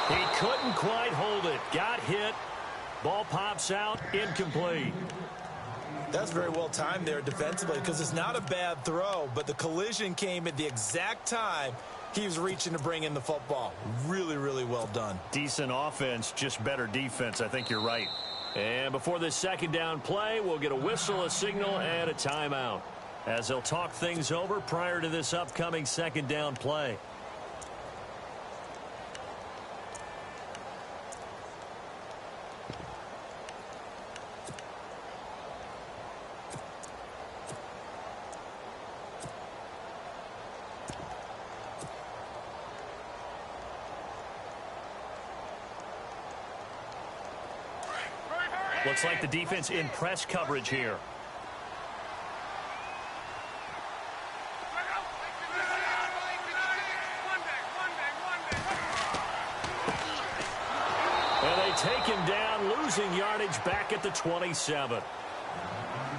He couldn't quite hold it. Got hit. Ball pops out, incomplete. That's very well timed there defensively because it's not a bad throw, but the collision came at the exact time he was reaching to bring in the football. Really, really well done. Decent offense, just better defense. I think you're right. And before this 2nd down play, we'll get a whistle, a signal, and a timeout as they'll talk things over prior to this upcoming 2nd down play. Looks like the defense in press coverage here. And they take him down, losing yardage back at the 27.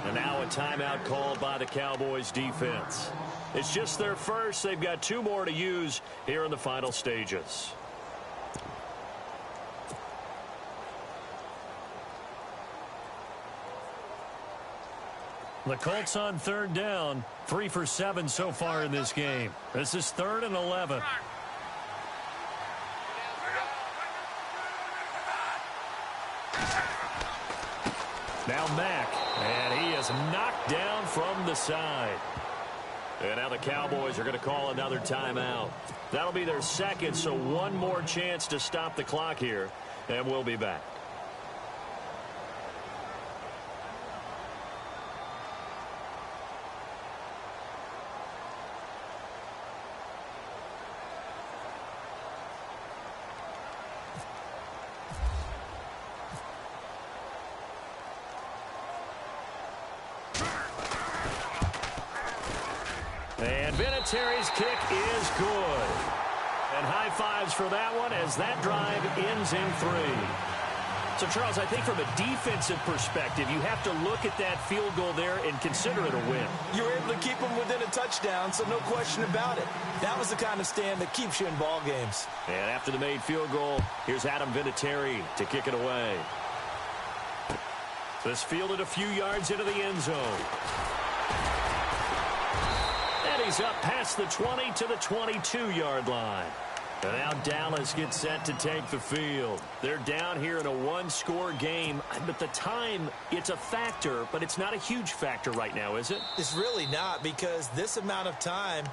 And now a timeout called by the Cowboys defense. It's just their first. They've got 2 more to use here in the final stages. The Colts on 3rd down, 3 for 7 so far in this game. This is 3rd and 11. Now Mack, and he is knocked down from the side. And now the Cowboys are going to call another timeout. That'll be their 2nd, so 1 more chance to stop the clock here, and we'll be back. And Vinatieri's kick is good. And high fives for that one as that drive ends in 3. So, Charles, I think from a defensive perspective, you have to look at that field goal there and consider it a win. You were able to keep them within a touchdown, so no question about it. That was the kind of stand that keeps you in ball games. And after the made field goal, here's Adam Vinatieri to kick it away. This fielded a few yards into the end zone. And he's up past the 20 to the 22-yard line. And now Dallas gets set to take the field. They're down here in a 1-score game. But the time, it's a factor, but it's not a huge factor right now, is it? It's really not, because this amount of time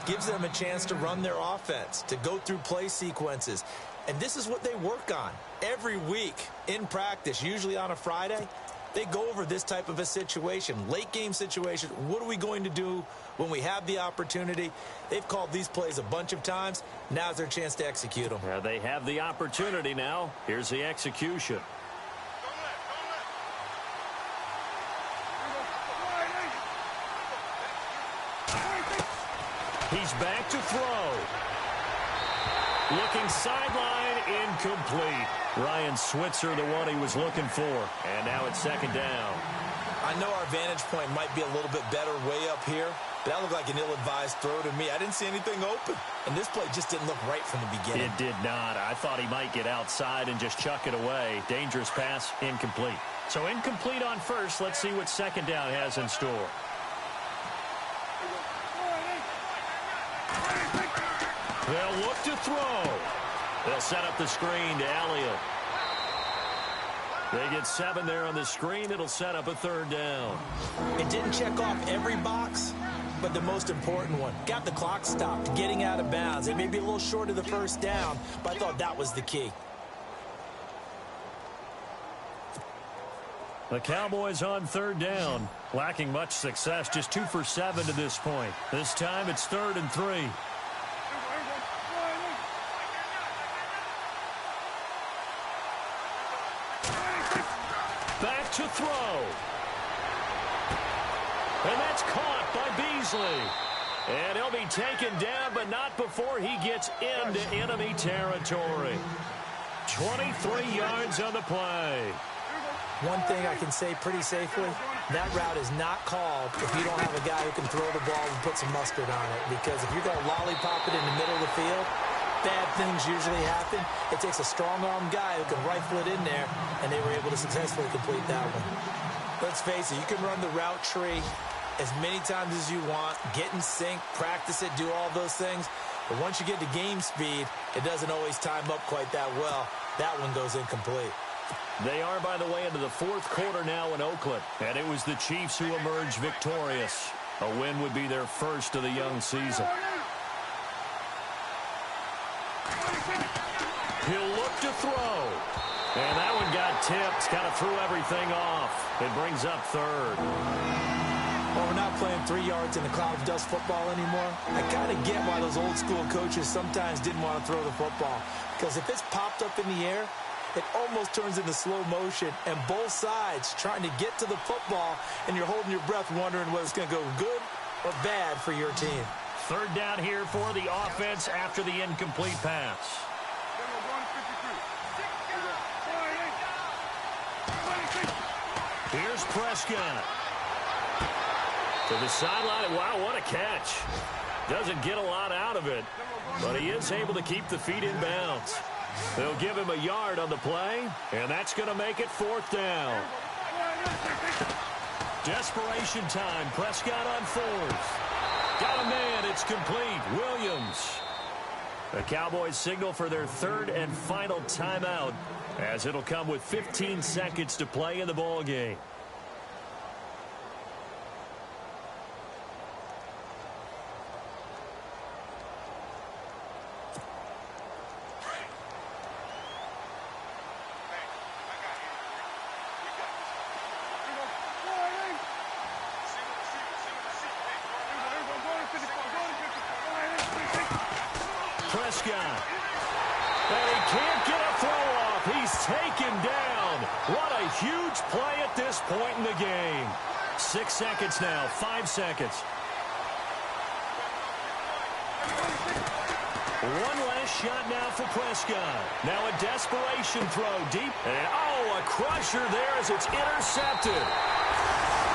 gives them a chance to run their offense, to go through play sequences. And this is what they work on every week in practice, usually on a Friday. They go over this type of a situation, late game situation. What are we going to do when we have the opportunity? They've called these plays a bunch of times. Now's their chance to execute them. Yeah, they have the opportunity now. Here's the execution. He's back to throw. Looking sideline, incomplete. Ryan Switzer, the one he was looking for. And now it's 2nd down. I know our vantage point might be a little bit better way up here, but that looked like an ill-advised throw to me. I didn't see anything open, and this play just didn't look right from the beginning. It did not. I thought he might get outside and just chuck it away. Dangerous pass, incomplete. So incomplete on first. Let's see what second down has in store. They'll look to throw. They'll set up the screen to Elliott. They get 7 there on the screen. It'll set up a third down. It didn't check off every box, but the most important one. Got the clock stopped, getting out of bounds. It may be a little short of the first down, but I thought that was the key. The Cowboys on third down. Lacking much success, just 2 for 7 to this point. This time it's 3rd and 3. Back to throw. And that's caught by Beasley. And he'll be taken down, but not before he gets into enemy territory. 23 yards on the play. One thing I can say pretty safely, that route is not called if you don't have a guy who can throw the ball and put some mustard on it. Because if you're going to lollipop it in the middle of the field, bad things usually happen. It takes a strong-arm guy who can rifle it in there, and they were able to successfully complete that one. Let's face it, you can run the route tree as many times as you want, get in sync, practice it, do all those things. But once you get to game speed, it doesn't always time up quite that well. That one goes incomplete. They are, by the way, into the 4th quarter now in Oakland. And it was the Chiefs who emerged victorious. A win would be their first of the young season. He'll look to throw. And that one got tipped. Kind of threw everything off. It brings up 3rd. Well, we're not playing 3 yards in a cloud of dust football anymore. I kind of get why those old school coaches sometimes didn't want to throw the football. Because if it's popped up in the air, it almost turns into slow motion, and both sides trying to get to the football, and you're holding your breath wondering whether it's going to go good or bad for your team. 3rd down here for the offense after the incomplete pass. Here's Prescott. To the sideline. Wow, what a catch. Doesn't get a lot out of it, but he is able to keep the feet in bounds. They'll give him a yard on the play, and that's going to make it 4th down. Desperation time. Prescott on 4th. Got a man. It's complete. Williams. The Cowboys signal for their 3rd and final timeout, as it'll come with 15 seconds to play in the ball game. Prescott. And he can't get a throw off. He's taken down. What a huge play at this point in the game. 6 seconds now. 5 seconds. One last shot now for Prescott. Now a desperation throw deep. And oh, a crusher there as it's intercepted.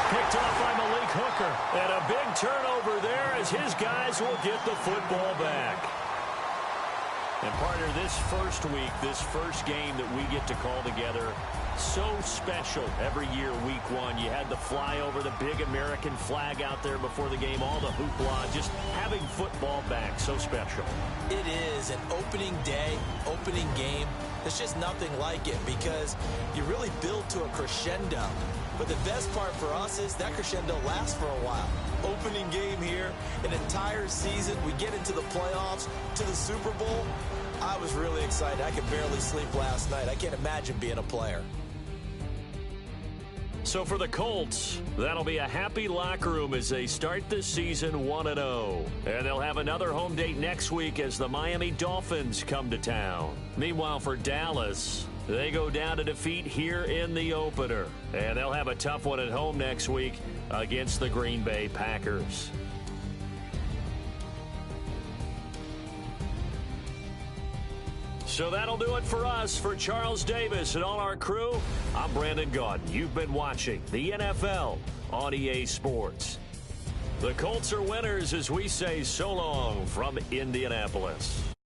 Picked off by Malik Hooker. And a big turnover there as his guys will get the football back. And partner, this first week, this first game that we get to call together, so special every year, week 1. You had the flyover, the big American flag out there before the game, all the hoopla, just having football back, so special. It is an opening day, opening game. There's just nothing like it because you really build to a crescendo. But the best part for us is that crescendo lasts for a while. Opening game here, an entire season. We get into the playoffs, to the Super Bowl. I was really excited. I could barely sleep last night. I can't imagine being a player. So for the Colts, that'll be a happy locker room as they start the season 1-0. And they'll have another home date next week as the Miami Dolphins come to town. Meanwhile, for Dallas, they go down to defeat here in the opener. And they'll have a tough one at home next week against the Green Bay Packers. So that'll do it for us. For Charles Davis and all our crew, I'm Brandon Gaudin. You've been watching the NFL on EA Sports. The Colts are winners as we say so long from Indianapolis.